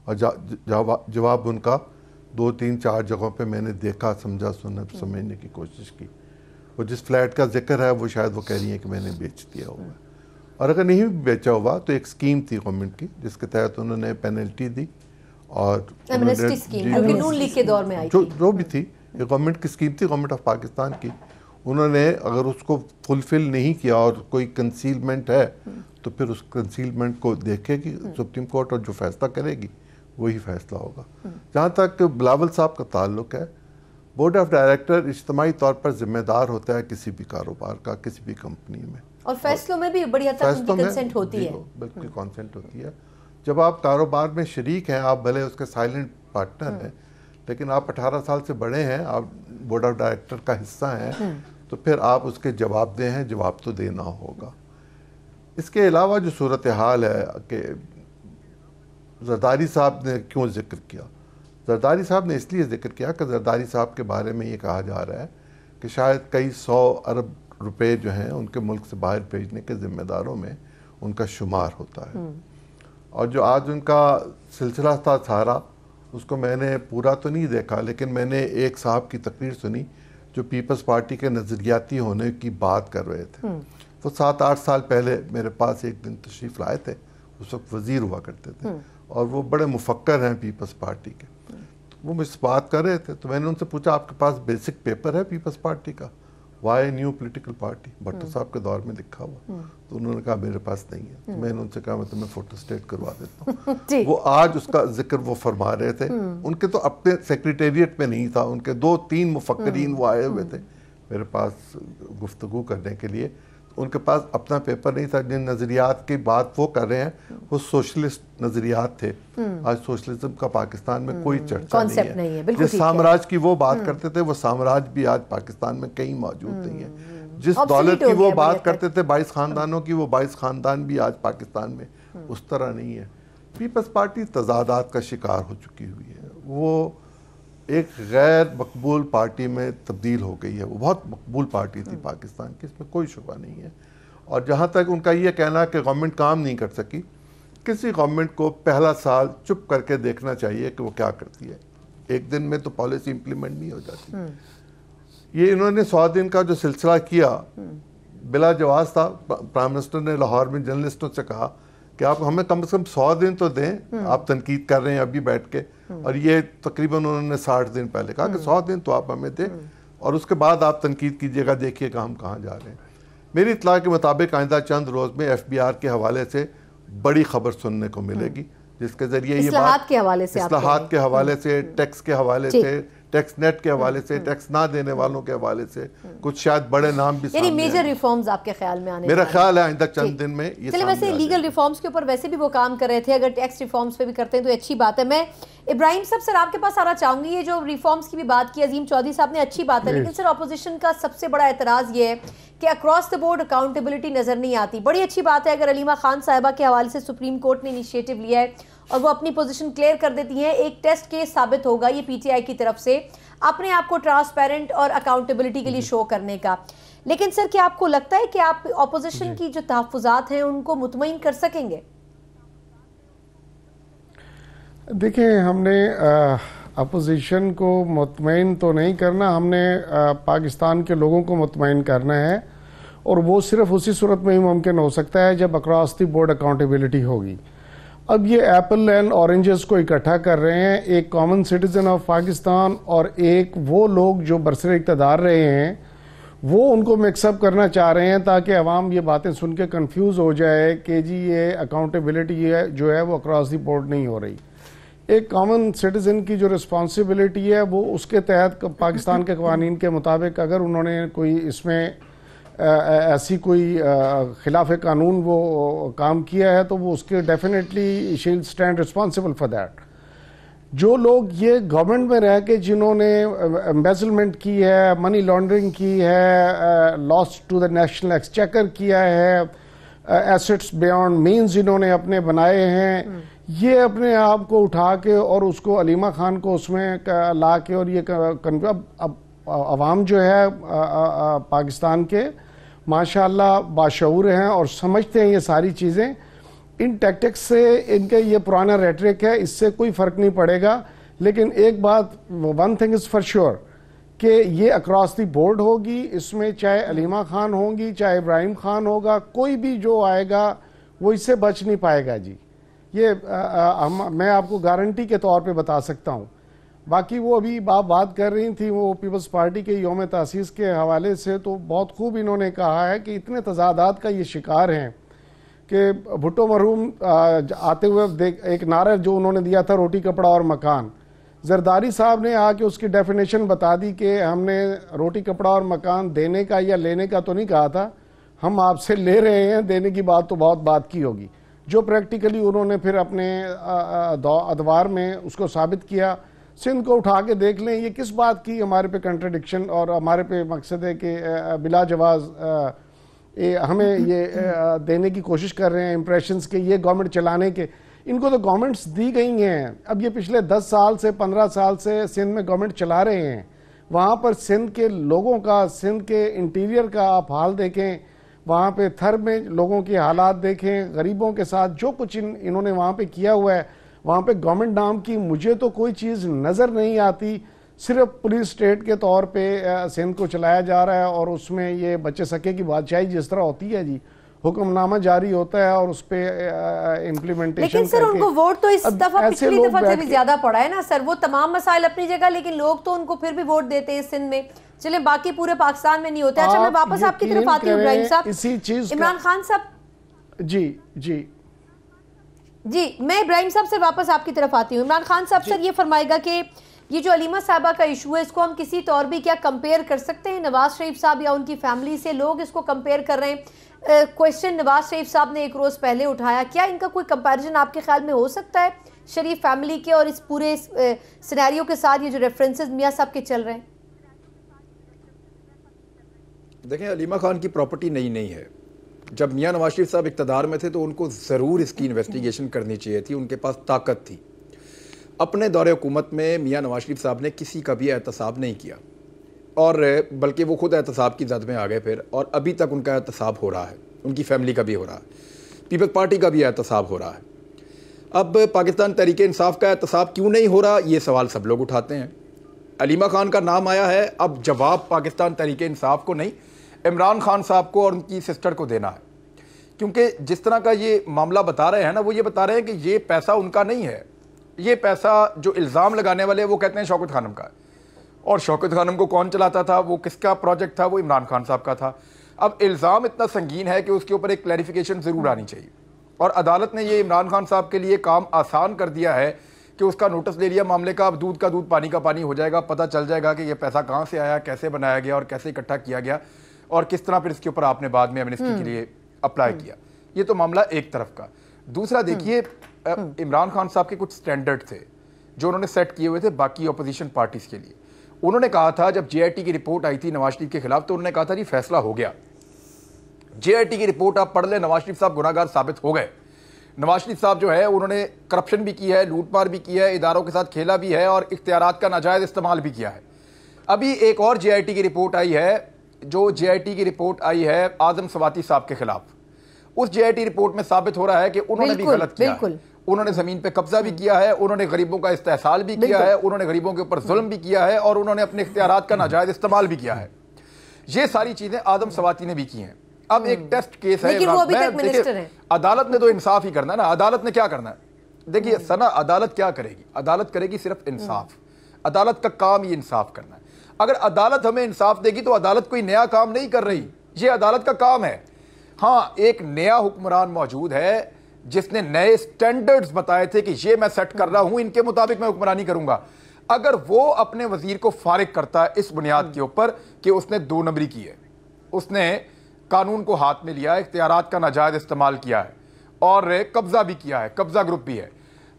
और जवाब उनका 2, 3, 4 जगहों पे मैंने देखा, समझा, सुना, समझने की कोशिश की। वो जिस फ्लैट का जिक्र है वो शायद वो कह रही हैं कि मैंने बेच दिया हुआ है, और अगर नहीं बेचा हुआ तो एक स्कीम थी गवर्नमेंट की जिसके तहत उन्होंने पेनल्टी दी, और एमनेस्टी स्कीम जो कि नून लीग के दौर में आई थी, जो भी थी, ये गवर्नमेंट की स्कीम थी, गवर्नमेंट ऑफ पाकिस्तान की। उन्होंने अगर उसको फुलफिल नहीं किया और कोई कंसीलमेंट है तो फिर उस कंसीलमेंट को देखेगी सुप्रीम कोर्ट, और जो फैसला करेगी वही फैसला होगा। जहाँ तक बिलावल साहब का ताल्लुक है, बोर्ड ऑफ डायरेक्टर इज्तिमाई तौर पर जिम्मेदार होता है किसी भी कारोबार का, किसी भी कंपनी में, और फैसलों में भी बड़ी हद तक उनकी कंसेंट होती है। बिल्कुल कंसेंट होती है। जब आप कारोबार में शरीक हैं, आप भले उसके साइलेंट पार्टनर हैं, लेकिन आप 18 साल से बड़े हैं, आप बोर्ड ऑफ डायरेक्टर का हिस्सा हैं, तो फिर आप उसके जवाबदेह हैं, जवाब तो देना होगा। इसके अलावा जो सूरत हाल है कि जरदारी साहब ने क्यों जिक्र किया, जरदारी साहब ने इसलिए जिक्र किया कि जरदारी साहब के बारे में ये कहा जा रहा है कि शायद कई 100 अरब रुपए जो हैं उनके मुल्क से बाहर भेजने के जिम्मेदारों में उनका शुमार होता है। और जो आज उनका सिलसिला था सारा, उसको मैंने पूरा तो नहीं देखा, लेकिन मैंने एक साहब की तकरीर सुनी जो पीपल्स पार्टी के नज़रियाती होने की बात कर रहे थे। वो 7-8 साल पहले मेरे पास एक दिन तशरीफ़ लाए थे, उस वक्त वज़ीर हुआ करते थे, और वो बड़े मुफक्कर हैं पीपल्स पार्टी के। तो वो मुझसे बात कर रहे थे, तो मैंने उनसे पूछा आपके पास बेसिक पेपर है पीपल्स पार्टी का, वाई न्यू पॉलिटिकल पार्टी, भट्टो साहब के दौर में लिखा हुआ। तो उन्होंने कहा मेरे पास नहीं है। तो मैंने उनसे कहा मैं तुम्हें फोटो स्टेट करवा देता हूँ। वो आज उसका जिक्र वो फरमा रहे थे। उनके तो अपने सेक्रेटेरिएट में नहीं था, उनके 2-3 मुफक्करीन वो आए हुए थे मेरे पास गुफ्तगू करने के लिए। उनके पास अपना पेपर नहीं था। जिन नज़रियात की बात वो कर रहे हैं वो सोशलिस्ट नज़रियात थे। आज सोशलिज्म का पाकिस्तान में कोई चर्चा नहीं है। जिस साम्राज्य की वो बात करते थे, वो साम्राज्य भी आज पाकिस्तान में कहीं मौजूद नहीं है। जिस दौलत की वो बात करते थे 22 खानदानों की, वो 22 खानदान भी आज पाकिस्तान में उस तरह नहीं है। पीपल्स पार्टी तजादात का शिकार हो चुकी हुई है। वो एक गैर मकबूल पार्टी में तब्दील हो गई है। वो बहुत मकबूल पार्टी थी पाकिस्तान की, इसमें कोई शुबा नहीं है। और जहाँ तक उनका ये कहना कि गवर्नमेंट काम नहीं कर सकी, किसी गवर्नमेंट को पहला साल चुप करके देखना चाहिए कि वो क्या करती है। एक दिन में तो पॉलिसी इंप्लीमेंट नहीं हो जाती। ये इन्होंने 100 दिन का जो सिलसिला किया बिला जवाब था। प्राइम मिनिस्टर ने लाहौर में जर्नलिस्टों से कहा कि आप हमें कम से कम 100 दिन तो दें, आप तनकीद कर रहे हैं अभी बैठ के। और ये तकरीबन उन्होंने 60 दिन पहले कहा कि 100 दिन तो आप हमें दें और उसके बाद आप तनकीद कीजिएगा, देखिएगा हम कहाँ जा रहे हैं। मेरी इत्तला के मुताबिक आइंदा चंद रोज में FBR के हवाले से बड़ी खबर सुनने को मिलेगी, जिसके जरिए ये बात के हवाले से, इस्लाहात के हवाले से, टैक्स के हवाले से, टैक्स नेट के हवाले से, टैक्स ना देने वालों के हवाले से, कुछ शायद बड़े नाम भी यानी मेजर रिफॉर्म्स आपके ख्याल में आने, मेरा ख्याल है आइंदा चंद दिन में ये। चलिए, वैसे लीगल रिफॉर्म्स के ऊपर वैसे भी वो काम कर रहे थे, अगर टैक्स रिफॉर्म्स पे भी करते हैं तो अच्छी बात है। मैं इब्राहिम साहब सर आपके पास आना चाहूंगी। ये जो रिफॉर्म्स की भी बात की अजीम चौधरी साहब ने, अच्छी बात है, लेकिन सर ऑपोजिशन का सबसे बड़ा एतराज ये है कि अक्रॉस द बोर्ड अकाउंटेबिलिटी नजर नहीं आती। बड़ी अच्छी बात है अगर अलीमा खान साहिबा के हवाले से सुप्रीम कोर्ट ने इनिशिएटिव लिया है और वो अपनी पोजीशन क्लियर कर देती हैं, एक टेस्ट केस साबित होगा ये PTI की तरफ से अपने आप को ट्रांसपेरेंट और अकाउंटेबिलिटी के लिए शो करने का। लेकिन सर क्या आपको लगता है कि आप ऑपोजिशन की जो तहफ्फुज़ात हैं उनको मुतमईन कर सकेंगे? देखिए, हमने अपोजिशन को मुतमईन तो नहीं करना, हमने पाकिस्तान के लोगों को मुतमईन करना है। और वो सिर्फ उसी सूरत में ही मुमकिन हो सकता है जब अक्रॉस द बोर्ड अकाउंटेबिलिटी होगी। अब ये एप्पल एंड ऑरेंजेस को इकट्ठा कर रहे हैं, एक कॉमन सिटीजन ऑफ पाकिस्तान और एक वो लोग जो बरसर इक़्तिदार रहे हैं, वो उनको मिक्सअप करना चाह रहे हैं ताकि अवाम ये बातें सुन के कन्फ्यूज़ हो जाए कि जी ये अकाउंटेबिलिटी जो है वो अक्रॉस द बोर्ड नहीं हो रही। एक कॉमन सिटीजन की जो रिस्पॉन्सिबिलिटी है वो उसके तहत पाकिस्तान के कवानीन के मुताबिक अगर उन्होंने कोई इसमें ऐसी कोई खिलाफ कानून वो काम किया है तो वो उसके definitely she will stand responsible for that. जो लोग ये गवर्नमेंट में रह के जिन्होंने एम्बेजलमेंट की है, मनी लॉन्ड्रिंग की है, loss to the national exchequer किया है, एसेट्स बियॉन्ड मीन्स जिन्होंने अपने बनाए हैं, ये अपने आप को उठा के और उसको अलीमा खान को उसमें ला के और ये अब अवाम जो है पाकिस्तान के माशाअल्लाह बाशऊर हैं और समझते हैं ये सारी चीज़ें। इन टैक्टिक्स से इनके ये पुराना रेटरिक है, इससे कोई फ़र्क नहीं पड़ेगा। लेकिन एक बात, one thing is for sure कि ये अक्रॉस द बोर्ड होगी, इसमें चाहे अलीमा खान होंगी चाहे इब्राहिम खान होगा, कोई भी जो आएगा वो इससे बच नहीं पाएगा जी। ये मैं आपको गारंटी के तौर पे बता सकता हूँ। बाकी वो अभी बात कर रही थी वो पीपल्स पार्टी के यौम तासीस के हवाले से, तो बहुत खूब इन्होंने कहा है कि इतने तजादात का ये शिकार हैं कि भुट्टो मरहूम आते हुए एक नारा जो उन्होंने दिया था रोटी कपड़ा और मकान, जरदारी साहब ने आके उसकी डेफिनेशन बता दी कि हमने रोटी कपड़ा और मकान देने का या लेने का तो नहीं कहा था, हम आपसे ले रहे हैं, देने की बात तो बहुत बात की होगी। जो प्रैक्टिकली उन्होंने फिर अपने अदवार में उसको साबित किया। सिंध को उठा के देख लें, ये किस बात की हमारे पे कंट्रडिक्शन और हमारे पे मकसद है कि बिला जवाज हमें ये देने की कोशिश कर रहे हैं इम्प्रेशंस के, ये गवर्नमेंट चलाने के। इनको तो गवर्नमेंट्स दी गई हैं, अब ये पिछले 10 साल से 15 साल से सिंध में गवर्नमेंट चला रहे हैं। वहाँ पर सिंध के लोगों का, सिंध के इंटीरियर का आप हाल देखें, वहाँ पे थर में लोगों के हालात देखें, गरीबों के साथ जो कुछ इन्होंने वहाँ पे किया हुआ है, वहाँ पे गवर्नमेंट नाम की मुझे तो कोई चीज़ नज़र नहीं आती। सिर्फ पुलिस स्टेट के तौर पे सिंध को चलाया जा रहा है और उसमें ये बच्चे सके की बादशाही जिस तरह होती है जी, हुक्मनामा जारी होता है और उस पर इम्प्लीमेंटेशन। लेकिन सर उनको वोट तो इस दफा पिछली दफा से भी ज्यादा पड़ा है ना सर, वो तमाम मसाइल अपनी जगह, लेकिन लोग तो उनको फिर भी वोट देते हैं सिंध में। चले बाकी पूरे पाकिस्तान में नहीं होता। अच्छा, मैं वापस आपकी तरफ आती हूँ इब्राहिम साहब, इसी चीज इमरान खान साहब। जी मैं इब्राहिम साहब से वापस आपकी तरफ आती हूँ। इमरान खान साहब सर ये फरमाएगा कि ये जो अलीमा साहबा का इशू है इसको हम किसी तौर भी क्या कंपेयर कर सकते हैं नवाज शरीफ साहब या उनकी फैमिली से? लोग इसको कंपेयर कर रहे हैं। क्वेश्चन नवाज शरीफ साहब ने एक रोज़ पहले उठाया, क्या इनका कोई कंपैरिजन आपके ख्याल में हो सकता है शरीफ फैमिली के और इस पूरे सिनेरियो के साथ, ये जो रेफरेंसेस मियाँ साहब के चल रहे हैं? देखें, अलीमा खान की प्रॉपर्टी नहीं है। जब मियाँ नवाज शरीफ साहब इक़्तिदार में थे तो उनको ज़रूर इसकी इन्वेस्टिगेशन करनी चाहिए थी, उनके पास ताकत थी। अपने दौरे हुकूमत में मियाँ नवाज शरीफ साहब ने किसी का भी एहतसाब नहीं किया, और बल्कि वो खुद एहतसाब की जद में आ गए फिर, और अभी तक उनका एहतसाब हो रहा है, उनकी फैमिली का भी हो रहा है, पीपल्स पार्टी का भी एहतसाब हो रहा है। अब पाकिस्तान तहरीक इंसाफ का एहतसाब क्यों नहीं हो रहा, ये सवाल सब लोग उठाते हैं। अलीमा खान का नाम आया है, अब जवाब पाकिस्तान तहरीक इंसाफ को नहीं, इमरान खान साहब को और उनकी सिस्टर को देना है। क्योंकि जिस तरह का ये मामला बता रहे हैं ना, वो ये बता रहे हैं कि ये पैसा उनका नहीं है, ये पैसा जो इल्ज़ाम लगाने वाले वो कहते हैं शौकत खानम का है, और शौकत खानम को कौन चलाता था, वो किसका प्रोजेक्ट था, वो इमरान खान साहब का था। अब इल्ज़ाम इतना संगीन है कि उसके ऊपर एक क्लैरिफिकेशन ज़रूर आनी चाहिए, और अदालत ने ये इमरान खान साहब के लिए काम आसान कर दिया है कि उसका नोटिस ले लिया मामले का। अब दूध का दूध पानी का पानी हो जाएगा, पता चल जाएगा कि ये पैसा कहाँ से आया, कैसे बनाया गया और कैसे इकट्ठा किया गया, और किस तरह फिर इसके ऊपर आपने बाद में एमनेस्टी के लिए अप्लाई किया। ये तो मामला एक तरफ का। दूसरा देखिए, इमरान खान साहब के कुछ स्टैंडर्ड थे जो उन्होंने सेट किए हुए थे बाकी अपोजिशन पार्टीज़ के लिए। उन्होंने कहा था, जब JIT की रिपोर्ट आई थी नवाज शरीफ के खिलाफ, तो उन्होंने कहा था जी फैसला हो गया, JIT की रिपोर्ट आप पढ़ लें, नवाज शरीफ साहब गुनाहगार साबित हो गए। नवाज शरीफ साहब जो है उन्होंने करप्शन भी की है, लूटमार भी की है, इदारों के साथ खेला भी है और इख्तियारात का नाजायज़ इस्तेमाल भी किया है। अभी एक और JIT की रिपोर्ट आई है, जो JIT की रिपोर्ट आई है आजम सवाती साहब के खिलाफ। उस JIT रिपोर्ट में साबित हो रहा है कि उन्होंने भी गलत किया है, उन्होंने ज़मीन पे कब्जा भी किया है, उन्होंने गरीबों का इस्तेहसाल भी किया है, उन्होंने गरीबों के ऊपर जुल्म भी किया है, और उन्होंने अपने इख्तियारात का नाजायज़ इस्तेमाल भी किया है। ये सारी चीज़ें आजम सवाती ने भी की हैं। अब एक टेस्ट केस है, अदालत ने तो इंसाफ ही करना है ना। अदालत ने क्या करना है, देखिए सना, अदालत क्या करेगी, अदालत करेगी सिर्फ इंसाफ। अदालत का काम ही इंसाफ करना है। अगर अदालत हमें इंसाफ देगी तो अदालत कोई नया काम नहीं कर रही, ये अदालत का काम है। हाँ, एक नया हुक्मरान मौजूद है जिसने नए स्टैंडर्ड्स बताए थे कि ये मैं सेट कर रहा हूं, इनके मुताबिक मैं हुक्मरानी करूंगा। अगर वो अपने वजीर को फारिग करता है इस बुनियाद के ऊपर कि उसने 2 नंबरी की है, उसने कानून को हाथ में लिया है, इख्तियारात का नाजायज इस्तेमाल किया है और कब्जा भी किया है, कब्जा ग्रुप भी है,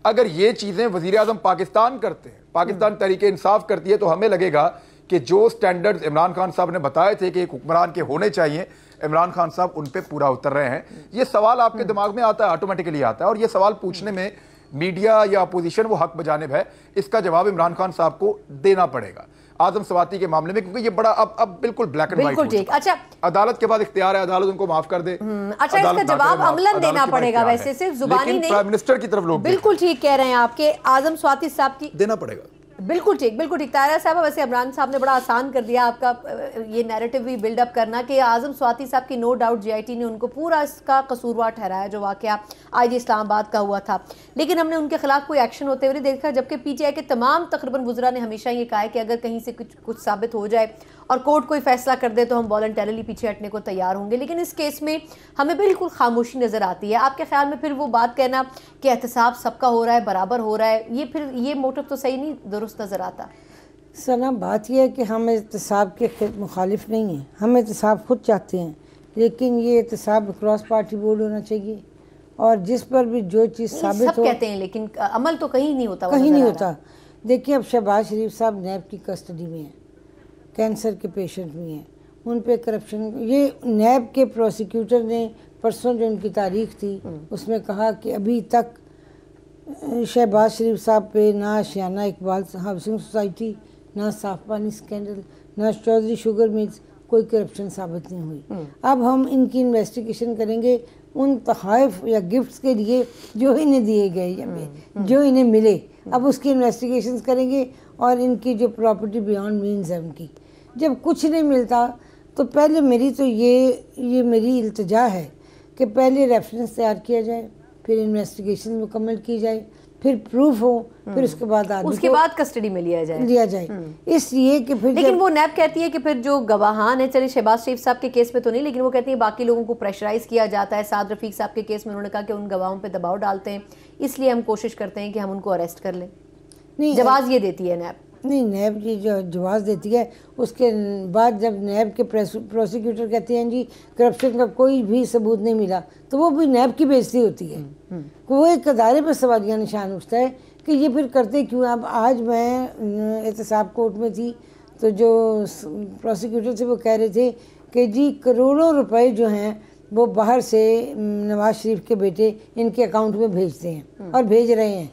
अगर ये चीजें वजीर आजम पाकिस्तान करते हैं, पाकिस्तान तहरीक इंसाफ करती है, तो हमें लगेगा कि जो स्टैंडर्ड्स इमरान खान साहब ने बताए थे कि एक हुक्मरान के होने चाहिए, इमरान खान साहब उन पे पूरा उतर रहे हैं। ये सवाल आपके दिमाग में आता है, ऑटोमेटिकली आता है, और ये सवाल पूछने में मीडिया या अपोजिशन वो हक बजानिब है, इसका जवाब इमरान खान साहब को देना पड़ेगा आजम सवाती के मामले में, क्योंकि ये बड़ा अब बिल्कुल ब्लैक एंड व्हाइट। अच्छा, अदालत के बाद इख्तियार है, अदालत उनको माफ कर दे। अच्छा, इसका जवाब अमलन देना पड़ेगा, वैसे सिर्फ जुबानी नहीं। प्राइम मिनिस्टर की तरफ लोग बिल्कुल ठीक कह रहे हैं आपके, आजम स्वाति साहब की देना पड़ेगा। बिल्कुल ठीक तारा साहब। वैसे इमरान साहब ने बड़ा आसान कर दिया आपका ये नैरेटिव भी बिल्डअप करना कि आजम स्वाति साहब की नो डाउट JIT ने उनको पूरा इसका कसूरवार ठहराया जो वाकया IG इस्लामाबाद का हुआ था, लेकिन हमने उनके खिलाफ कोई एक्शन होते हुए नहीं देखा। जबकि PTI के तमाम तकरीबन वुज़रा ने हमेशा ये कहा है कि अगर कहीं से कुछ साबित हो जाए और कोर्ट कोई फैसला कर दे तो हम वॉलंटरली पीछे हटने को तैयार होंगे, लेकिन इस केस में हमें बिल्कुल खामोशी नज़र आती है। आपके ख्याल में फिर वो बात कहना कि एहतसाब सबका हो रहा है, बराबर हो रहा है, ये मोटिव तो सही नहीं, दुरुस्त नज़र आता। सना, बात यह है कि हम एहतसाब के मुखालिफ नहीं हैं, हम एहतसाब खुद चाहते हैं, लेकिन ये एहतसाब क्रॉस पार्टी बोर्ड होना चाहिए, और जिस पर भी जो चीज़ साबित हो, कहते हैं लेकिन अमल तो कहीं नहीं होता, कहीं नहीं होता। देखिए, अब शहबाज शरीफ साहब नैब की कस्टडी में हैं, कैंसर के पेशेंट भी हैं, उन पे करप्शन, ये नैब के प्रोसिक्यूटर ने परसों जो उनकी तारीख थी उसमें कहा कि अभी तक शहबाज शरीफ साहब पे ना आशियाना इकबाल हाउसिंग सोसाइटी, ना साफ पानी स्कैंडल, ना चौधरी शुगर मिल्स, कोई करप्शन साबित नहीं हुई। अब हम इनकी इन्वेस्टिगेशन करेंगे उन तोहफ़ या गिफ्ट्स के लिए जो इन्हें दिए गए या जो इन्हें मिले, अब उसकी इन्वेस्टिगेशन करेंगे, और इनकी जो प्रॉपर्टी बियॉन्ड मीन्स है उनकी, जब कुछ नहीं मिलता तो पहले मेरी तो ये मेरी इल्तिजा है कि पहले रेफरेंस तैयार किया जाए, फिर इन्वेस्टिगेशन मुकम्मल की जाए, फिर प्रूफ हो, फिर उसके बाद कस्टडी में लिया जाए। इसलिए कि फिर, लेकिन वो नैब कहती है कि फिर जो गवाहान है, चलिए शहबाज शरीफ साहब के केस में तो नहीं, लेकिन वो कहती है बाकी लोगों को प्रेशराइज किया जाता है। साद रफीक साहब के केस में उन्होंने कहा कि उन गवाहों पे दबाव डालते हैं, इसलिए हम कोशिश करते हैं कि हम उनको अरेस्ट कर लें। नहीं, जवाब ये देती है नैब। नहीं, नैब की जो जवाब देती है, उसके बाद जब नैब के प्रोसिक्यूटर कहते हैं जी करप्शन का कोई भी सबूत नहीं मिला, तो वो भी नैब की बेइज्जती होती है। वो एक अदारे पर सवालिया निशान उठता है कि ये फिर करते क्यों। अब आज मैं एहतसाब कोर्ट में थी, तो जो प्रोसिक्यूटर थे वो कह रहे थे कि जी करोड़ों रुपए जो हैं वो बाहर से नवाज शरीफ के बेटे इनके अकाउंट में भेजते हैं और भेज रहे हैं।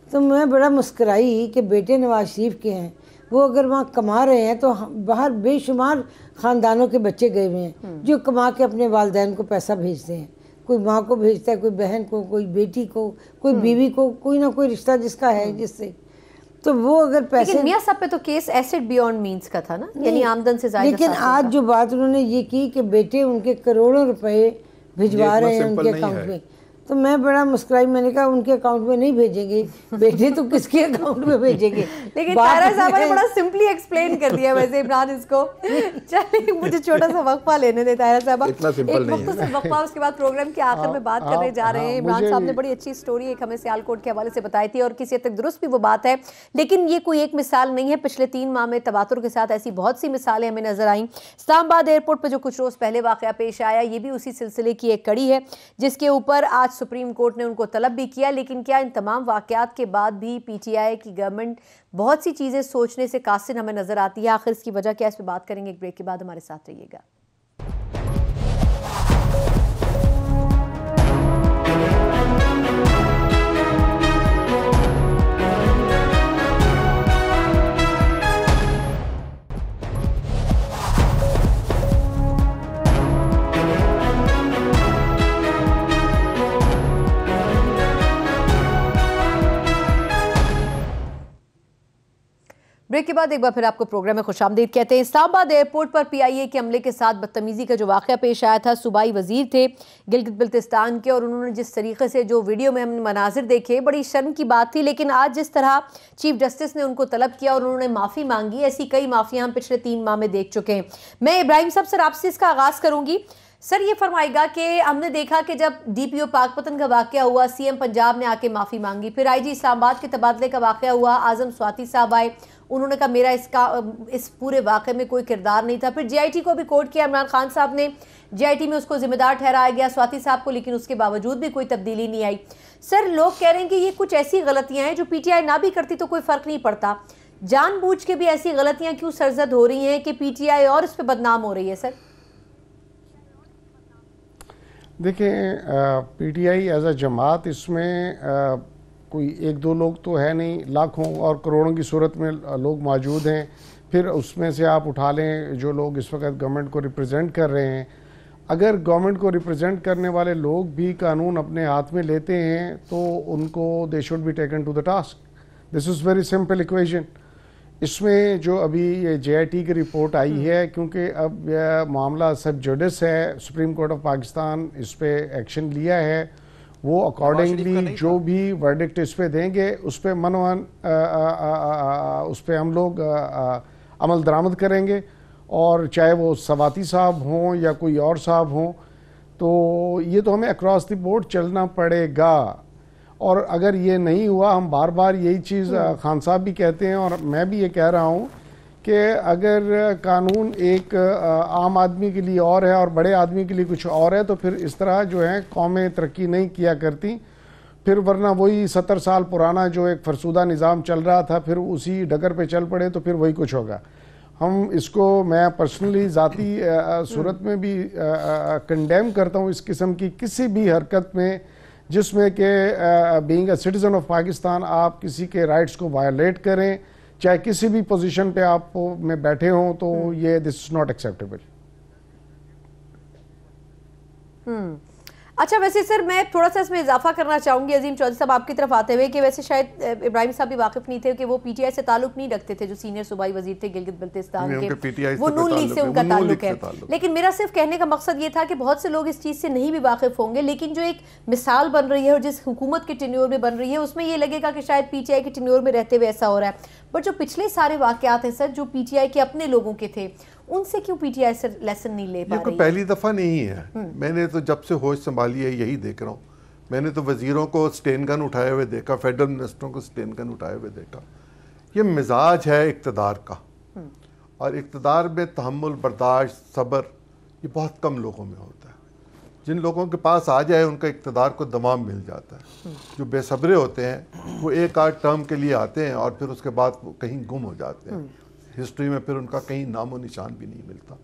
तो मैं बड़ा मुस्कराई कि बेटे नवाज शरीफ के हैं, वो अगर वहाँ कमा रहे हैं तो बाहर बेशुमार ख़ानदानों के बच्चे गए हुए हैं जो कमा के अपने वालिदैन को पैसा भेजते हैं। कोई माँ को भेजता है, कोई बहन को, कोई बेटी को, कोई बीवी को, कोई ना कोई रिश्ता जिसका है जिससे। तो वो अगर पैसे, लेकिन मियां साहब पे तो केस एसेट बियॉन्ड मींस का था ना, यानी आमदन से ज्यादा। लेकिन आज जो बात उन्होंने ये की कि बेटे उनके करोड़ों रुपए भिजवा रहे हैं उनके अकाउंट में, तो मैं बड़ा मुस्कुराई। मैंने कहा उनके अकाउंट में नहीं भेजेंगे बेटे, तो किसके अकाउंट में भेजेंगे? लेकिन तारा साहब ने बड़ा सिंपली एक्सप्लेन कर दिया वैसे इमरान इसको। चलिए मुझे छोटा सा वक्फा लेने दे तारा साहब, इतना सिंपल नहीं है वक्फा, उसके बाद प्रोग्राम के आखिर में बात करने जा रहे हैं। इमरान साहब ने बड़ी अच्छी स्टोरी एक हमें सियालकोट के हवाले से बताई थी और किसी हद तक दुरुस्त भी वो बात है, लेकिन ये कोई एक मिसाल नहीं है। पिछले 3 माह में तबातुर के साथ ऐसी बहुत सी मिसालें हमें नजर आई। इस्लामाबाद एयरपोर्ट पर जो कुछ रोज पहले वाकया पेश आया, ये भी उसी सिलसिले की एक कड़ी है जिसके ऊपर आज सुप्रीम कोर्ट ने उनको तलब भी किया। लेकिन क्या इन तमाम वाकयात के बाद भी पीटीआई की गवर्नमेंट बहुत सी चीजें सोचने से कासिर हमें नजर आती है? आखिर इसकी वजह क्या है, इस पर बात करेंगे एक ब्रेक के बाद। हमारे साथ रहिएगा। ब्रेक के बाद एक बार फिर आपको प्रोग्राम में खुशामदीद कहते हैं। इस्लामाबाद एयरपोर्ट पर पीआईए के हमले के साथ बदतमीजी का जो वाकया पेश आया था, सूबाई वजीर थे गिलगित बल्तिस्तान के, और उन्होंने जिस तरीके से जो वीडियो में हमने मनाजिर देखे, बड़ी शर्म की बात थी। लेकिन आज जिस तरह चीफ जस्टिस ने उनको तलब किया और उन्होंने माफ़ी मांगी, ऐसी कई माफियां हम पिछले 3 माह में देख चुके हैं। मैं इब्राहिम साहब सर आपसे इसका आगाज़ करूंगी। सर ये फरमाएगा कि हमने देखा कि जब डीपीओ पाकपतन का वाकया हुआ, सीएम पंजाब ने आके माफ़ी मांगी, फिर आईजी इस्लामाबाद के तबादले का वाकया हुआ, आजम स्वाति साहब आए, उन्होंने कहा मेरा इस पूरे वाक़े में कोई किरदार नहीं था। फिर जीआईटी को भी कोर्ट किया, इमरान खान साहब ने जीआईटी में उसको जिम्मेदार ठहराया गया स्वाति साहब को, लेकिन उसके बावजूद भी कोई तब्दीली नहीं आई। सर लोग कह रहे हैं कि ये कुछ ऐसी गलतियां हैं जो पीटीआई ना भी करती तो कोई फ़र्क नहीं पड़ता, जानबूझ के भी ऐसी गलतियां क्यों सरजद हो रही हैं कि पीटीआई और इस पर बदनाम हो रही है? सर देखिए, पीटीआई एज अ जमात इसमें कोई 1-2 लोग तो है नहीं, लाखों और करोड़ों की सूरत में लोग मौजूद हैं। फिर उसमें से आप उठा लें जो लोग इस वक्त गवर्नमेंट को रिप्रेजेंट कर रहे हैं, अगर गवर्नमेंट को रिप्रेजेंट करने वाले लोग भी कानून अपने हाथ में लेते हैं तो उनको they should be taken to the task. This is very simple equation. इसमें जो अभी ये जेआईटी की रिपोर्ट आई है, क्योंकि अब यह मामला सब जुडिस है, सुप्रीम कोर्ट ऑफ पाकिस्तान इस पर एक्शन लिया है, वो अकॉर्डिंगली जो भी वर्डिक्ट इस पे देंगे उस पर मनोवन उस पर हम लोग अमल दरामद करेंगे। और चाहे वो सवाती साहब हों या कोई और साहब हों, तो ये तो हमें अक्रॉस द बोर्ड चलना पड़ेगा। और अगर ये नहीं हुआ, हम बार बार यही चीज़ खान साहब भी कहते हैं और मैं भी ये कह रहा हूँ कि अगर कानून एक आम आदमी के लिए और है और बड़े आदमी के लिए कुछ और है, तो फिर इस तरह जो है कौमें तरक्की नहीं किया करती। फिर वरना वही 70 साल पुराना जो एक फरसूदा निज़ाम चल रहा था, फिर उसी डगर पे चल पड़े तो फिर वही कुछ होगा। हम इसको, मैं पर्सनली ज़ाती सूरत में भी कंडेम करता हूँ इस किस्म की किसी भी हरकत में जिसमें कि being a citizen of Pakistan आप किसी के राइट्स को वायलेट करें, चाहे किसी भी पोजीशन पे आप में बैठे हों, तो ये दिस इज नॉट एक्सेप्टेबल। अच्छा, वैसे सर मैं थोड़ा सा इसमें इजाफा करना चाहूंगी अजीम चौधरी साहब आपकी तरफ आते हुए कि वैसे शायद इब्राहिम साहब भी वाकिफ नहीं थे कि वो पीटीआई से ताल्लुक नहीं रखते थे, जो सीनियर सूबाई वजीर थे गिलगित बल्तिस्तान के, वो नून लीग से उनका ताल्लुक है। लेकिन मेरा सिर्फ कहने का मकसद ये था कि बहुत से लोग इस चीज़ से नहीं भी वाकिफ होंगे, लेकिन जो एक मिसाल बन रही है और जिस हुकूमत के टेन्योर में बन रही है उसमें ये लगेगा कि शायद पीटीआई के टेन्योर में रहते हुए ऐसा हो रहा है। बट जो पिछले सारे वाकयात हैं सर, जो पीटीआई के अपने लोगों के थे, उनसे क्यों पीटीआई से लेसन नहीं ले पा रही? ये कोई पहली दफ़ा नहीं है। मैंने तो जब से होश संभाली है यही देख रहा हूँ। मैंने तो वजीरों को स्टेन गन उठाए हुए देखा, फेडरल मिनिस्टरों को स्टेन गन उठाए हुए देखा। ये मिजाज है इक़्तिदार का, और इक़्तिदार में तहम्मुल, बर्दाश्त, सब्र ये बहुत कम लोगों में होता है। जिन लोगों के पास आ जाए उनका इक़्तिदार को दमाम मिल जाता है। जो बेसब्रे होते हैं वो एक आध टर्म के लिए आते हैं और फिर उसके बाद वो कहीं गुम हो जाते हैं। हिस्ट्री में फिर उनका कहीं नामो निशान भी नहीं मिलता।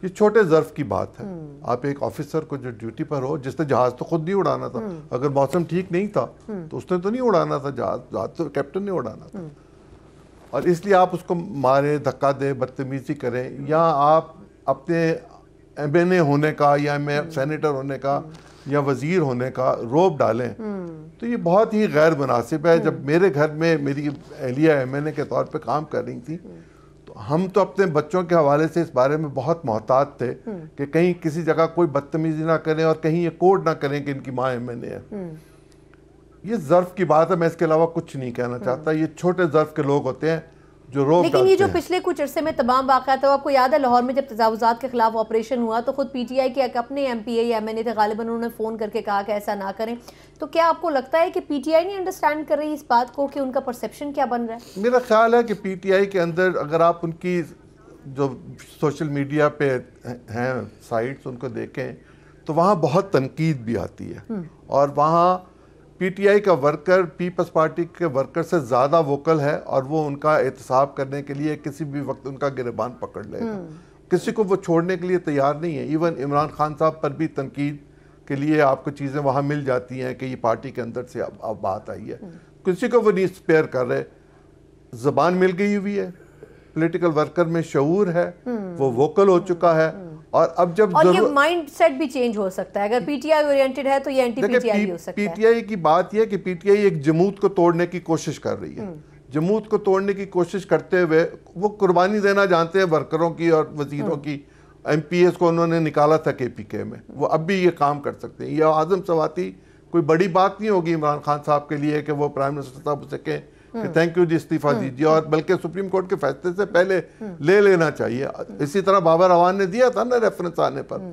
ये छोटे ज़र्फ की बात है। आप एक ऑफिसर को जो ड्यूटी पर हो, जिसने जहाज तो खुद नहीं उड़ाना था, अगर मौसम ठीक नहीं था तो उसने तो नहीं उड़ाना था जहाज तो कैप्टन ने उड़ाना था, और इसलिए आप उसको मारे, धक्का दे, बदतमीजी करें, या आप अपने MNA होने का या सेनेटर होने का या वजीर होने का रोब डालें, तो ये बहुत ही गैर मुनासिब है। जब मेरे घर में मेरी एहलिया MNA के तौर पे काम कर रही थी, तो हम तो अपने बच्चों के हवाले से इस बारे में बहुत मोहतात थे कि कहीं किसी जगह कोई बदतमीजी ना करें और कहीं ये कोड ना करें कि इनकी माँ MNA है। ये ज़र्फ की बात है, मैं इसके अलावा कुछ नहीं कहना चाहता। ये छोटे ज़र्फ के लोग होते हैं जो रोब डालते हैं। लेकिन ये जो पिछले कुछ अरसे में तमाम वाक़यात है, आपको याद है लाहौर में जब तजावुज़ात के खिलाफ ऑपरेशन हुआ तो खुद PTI के अपने MPA या MNA थे गालिबन, उन्होंने फ़ोन करके कहा कि ऐसा ना करें। तो क्या आपको लगता है कि PTI नहीं अंडरस्टैंड कर रही इस बात को कि उनका परसेप्शन क्या बन रहा है? मेरा ख्याल है कि PTI के अंदर अगर आप उनकी जो सोशल मीडिया पे हैं साइट्स उनको देखें तो वहाँ बहुत तनकीद भी आती है, और वहाँ PTI का वर्कर पीपल्स पार्टी के वर्कर से ज़्यादा वोकल है, और वो उनका एहतसाब करने के लिए किसी भी वक्त उनका गिरबान पकड़ लेगा। किसी को वो छोड़ने के लिए तैयार नहीं है। इवन इमरान खान साहब पर भी तनकीद के लिए आपको चीज़ें वहाँ मिल जाती हैं कि ये पार्टी के अंदर से अब बात आई है। किसी को वो नहीं स्पेयर कर रहे। ज़बान मिल गई हुई है, पॉलिटिकल वर्कर में शऊर है, वो वोकल हो चुका है, और अब जब ये माइंड सेट भी चेंज हो सकता है। अगर PTI ओरिएंटेड है तो ये एंटी PTI भी हो सकता है। PTI की बात यह कि PTI एक जमूत को तोड़ने की कोशिश कर रही है। जमूत को तोड़ने की कोशिश करते हुए वो कुर्बानी देना जानते हैं वर्करों की और वजीरों की। MPS को उन्होंने निकाला था KPK में, वो अब भी ये काम कर सकते हैं। यह आज़म सवाती कोई बड़ी बात नहीं होगी इमरान खान साहब के लिए कि वो प्राइम मिनिस्टर साहब उसे कहें कि थैंक यू जी, इस्तीफा दीजिए, और बल्कि सुप्रीम कोर्ट के फैसले से पहले ले लेना चाहिए। इसी तरह बाबर अवान ने दिया था ना रेफरेंस आने पर,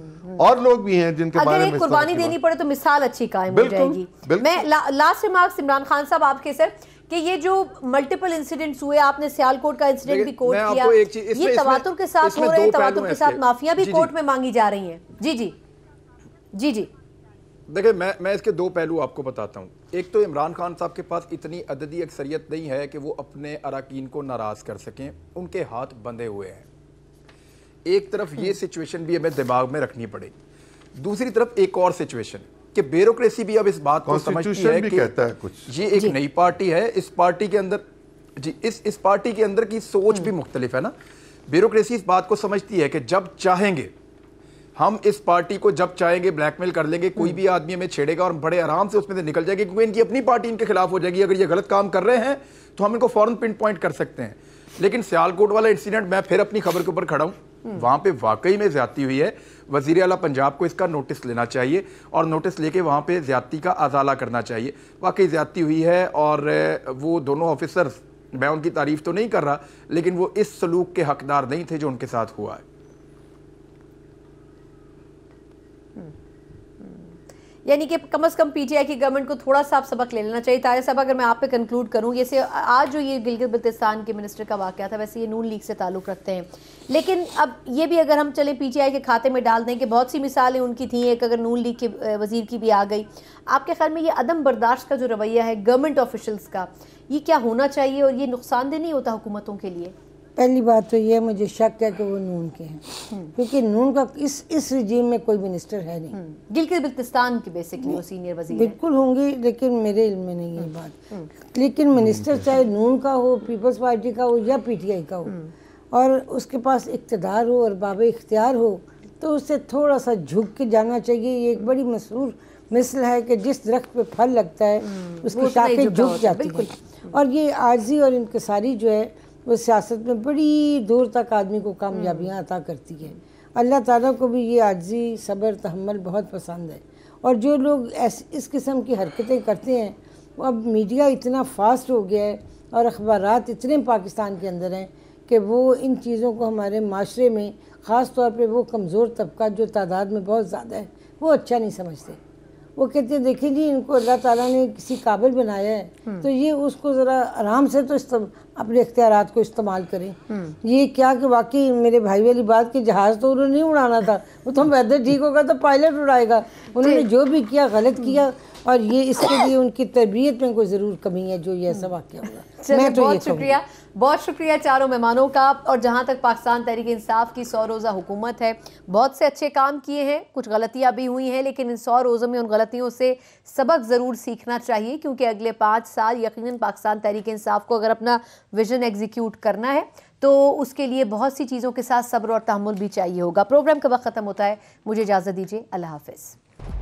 और लोग भी हैं जिनके बारे में अगर कुर्बानी देनी पड़े तो मिसाल अच्छी कायम हो जाएगी। मैं लास्ट रिमार्क्स इमरान खान साहब आपके सर कि ये जो मल्टीपल इंसिडेंट्स हुए, आपने सियालकोट का इंसिडेंट भी कोर्ट किया, ये तवातुर के साथ हो रहे हैं, तवातुर के साथ माफिया भी कोर्ट में मांगी जा रही हैं। जी जी जी जी देखिए, मैं इसके दो पहलू आपको बताता हूँ। एक तो इमरान खान साहब के पास इतनी अददी अक्सरियत नहीं है कि वो अपने अरकान को नाराज कर सकें, उनके हाथ बंधे हुए हैं। एक तरफ ये सिचुएशन भी हमें दिमाग में रखनी पड़ेगी, दूसरी तरफ एक और सिचुएशन कि ब्यूरोक्रेसी भी अब इस बात को समझती है कि कहता है कुछ ये एक नई पार्टी है, इस पार्टी के अंदर जी इस पार्टी के अंदर की सोच भी मुख्तलिफ है ना। ब्यूरोक्रेसी इस बात को समझती है कि जब चाहेंगे हम इस पार्टी को, जब चाहेंगे ब्लैकमेल कर लेंगे, कोई भी आदमी हमें छेड़ेगा और बड़े आराम से उसमें से निकल जाएंगे, क्योंकि इनकी अपनी पार्टी इनके खिलाफ हो जाएगी। अगर ये गलत काम कर रहे हैं तो हम इनको फौरन पिन पॉइंट कर सकते हैं। लेकिन सियालकोट वाला इंसिडेंट, मैं फिर अपनी खबर के ऊपर खड़ा हूं, वहां पे वाकई में ज्यादती हुई है। वजीर आला पंजाब को इसका नोटिस लेना चाहिए और नोटिस लेके वहां पे ज्यादती का अजाला करना चाहिए। वाकई ज्यादती हुई है, और वो दोनों ऑफिसर्स, मैं उनकी तारीफ तो नहीं कर रहा, लेकिन वो इस सलूक के हकदार नहीं थे जो उनके साथ हुआ है। यानी कि कम से कम PTI की गवर्नमेंट को थोड़ा सा सबक ले लेना चाहिए। तारिक साहब, अगर मैं आप पे कंक्लूड करूं, जैसे आज जो ये गिलगित बल्तिस्तान के मिनिस्टर का वाकया था, वैसे ये नून लीग से ताल्लुक़ रखते हैं, लेकिन अब ये भी अगर हम चले PTI के खाते में डाल दें कि बहुत सी मिसालें उनकी थी, एक अगर नून लीग के वजीर की भी आ गई, आपके ख्याल में ये अदम बर्दाश्त का जो रवैया है गवर्नमेंट ऑफिशल्स का, ये क्या होना चाहिए और ये नुकसानदेह नहीं होता हुकूमतों के लिए? पहली बात तो ये मुझे शक है कि वो नून के हैं, क्योंकि नून का इस रिजीम में कोई मिनिस्टर है नहीं। गिलगित बल्तिस्तान की बेसिकली वो सीनियर वजीर बिल्कुल होंगी, लेकिन मेरे इल्म में नहीं है बात। लेकिन मिनिस्टर चाहे नून का हो, पीपल्स पार्टी का हो या PTI का हो, और उसके पास इक़्तिदार हो और बाबे इख्तियार हो, तो उससे थोड़ा सा झुक के जाना चाहिए। ये एक बड़ी मशहूर मिसल है कि जिस दरख्त पे फल लगता है उसकी शाखें झुक जाती हैं, और ये आर्जी और इनकसारी जो है वो सियासत में बड़ी दूर तक आदमी को कामयाबियाँ अता करती है। अल्लाह ताला को भी ये आर्जी, सब्र, तहम्मुल बहुत पसंद है। और जो लोग इस किस्म की हरकतें करते हैं, वो अब मीडिया इतना फास्ट हो गया है और अखबारात इतने पाकिस्तान के अंदर हैं कि वो इन चीज़ों को हमारे माशरे में, ख़ास तौर पे वो कमज़ोर तबका जो तादाद में बहुत ज़्यादा है, वो अच्छा नहीं समझते। वो कहते हैं देखिए जी, इनको अल्लाह ताला ने किसी काबिल बनाया है, तो ये उसको ज़रा आराम से तो अपने इख्तियारात को इस्तेमाल करें। ये क्या कि वाकई मेरे भाई वाली बात कि जहाज़ तो उन्होंने नहीं उड़ाना था, वो तो वेदर ठीक होगा तो पायलट उड़ाएगा। उन्होंने जो भी किया गलत किया, और ये इसके लिए उनकी तरबियत में कोई ज़रूर कमी है जो ये ऐसा वाक़या हुआ। मैं तो बहुत शुक्रिया। बहुत शुक्रिया चारों मेहमानों का। और जहां तक पाकिस्तान तहरीक इंसाफ की 100 रोज़ा हुकूमत है, बहुत से अच्छे काम किए हैं, कुछ गलतियां भी हुई हैं, लेकिन इन 100 रोज़ों में उन गलतियों से सबक ज़रूर सीखना चाहिए, क्योंकि अगले 5 साल यकीनन पाकिस्तान तहरीक इंसाफ को अगर अपना विजन एग्जीक्यूट करना है तो उसके लिए बहुत सी चीज़ों के साथ सब्र और तहम्मुल भी चाहिए होगा। प्रोग्राम का वक्त ख़त्म होता है, मुझे इजाज़त दीजिए, अल्लाह हाफ़िज़।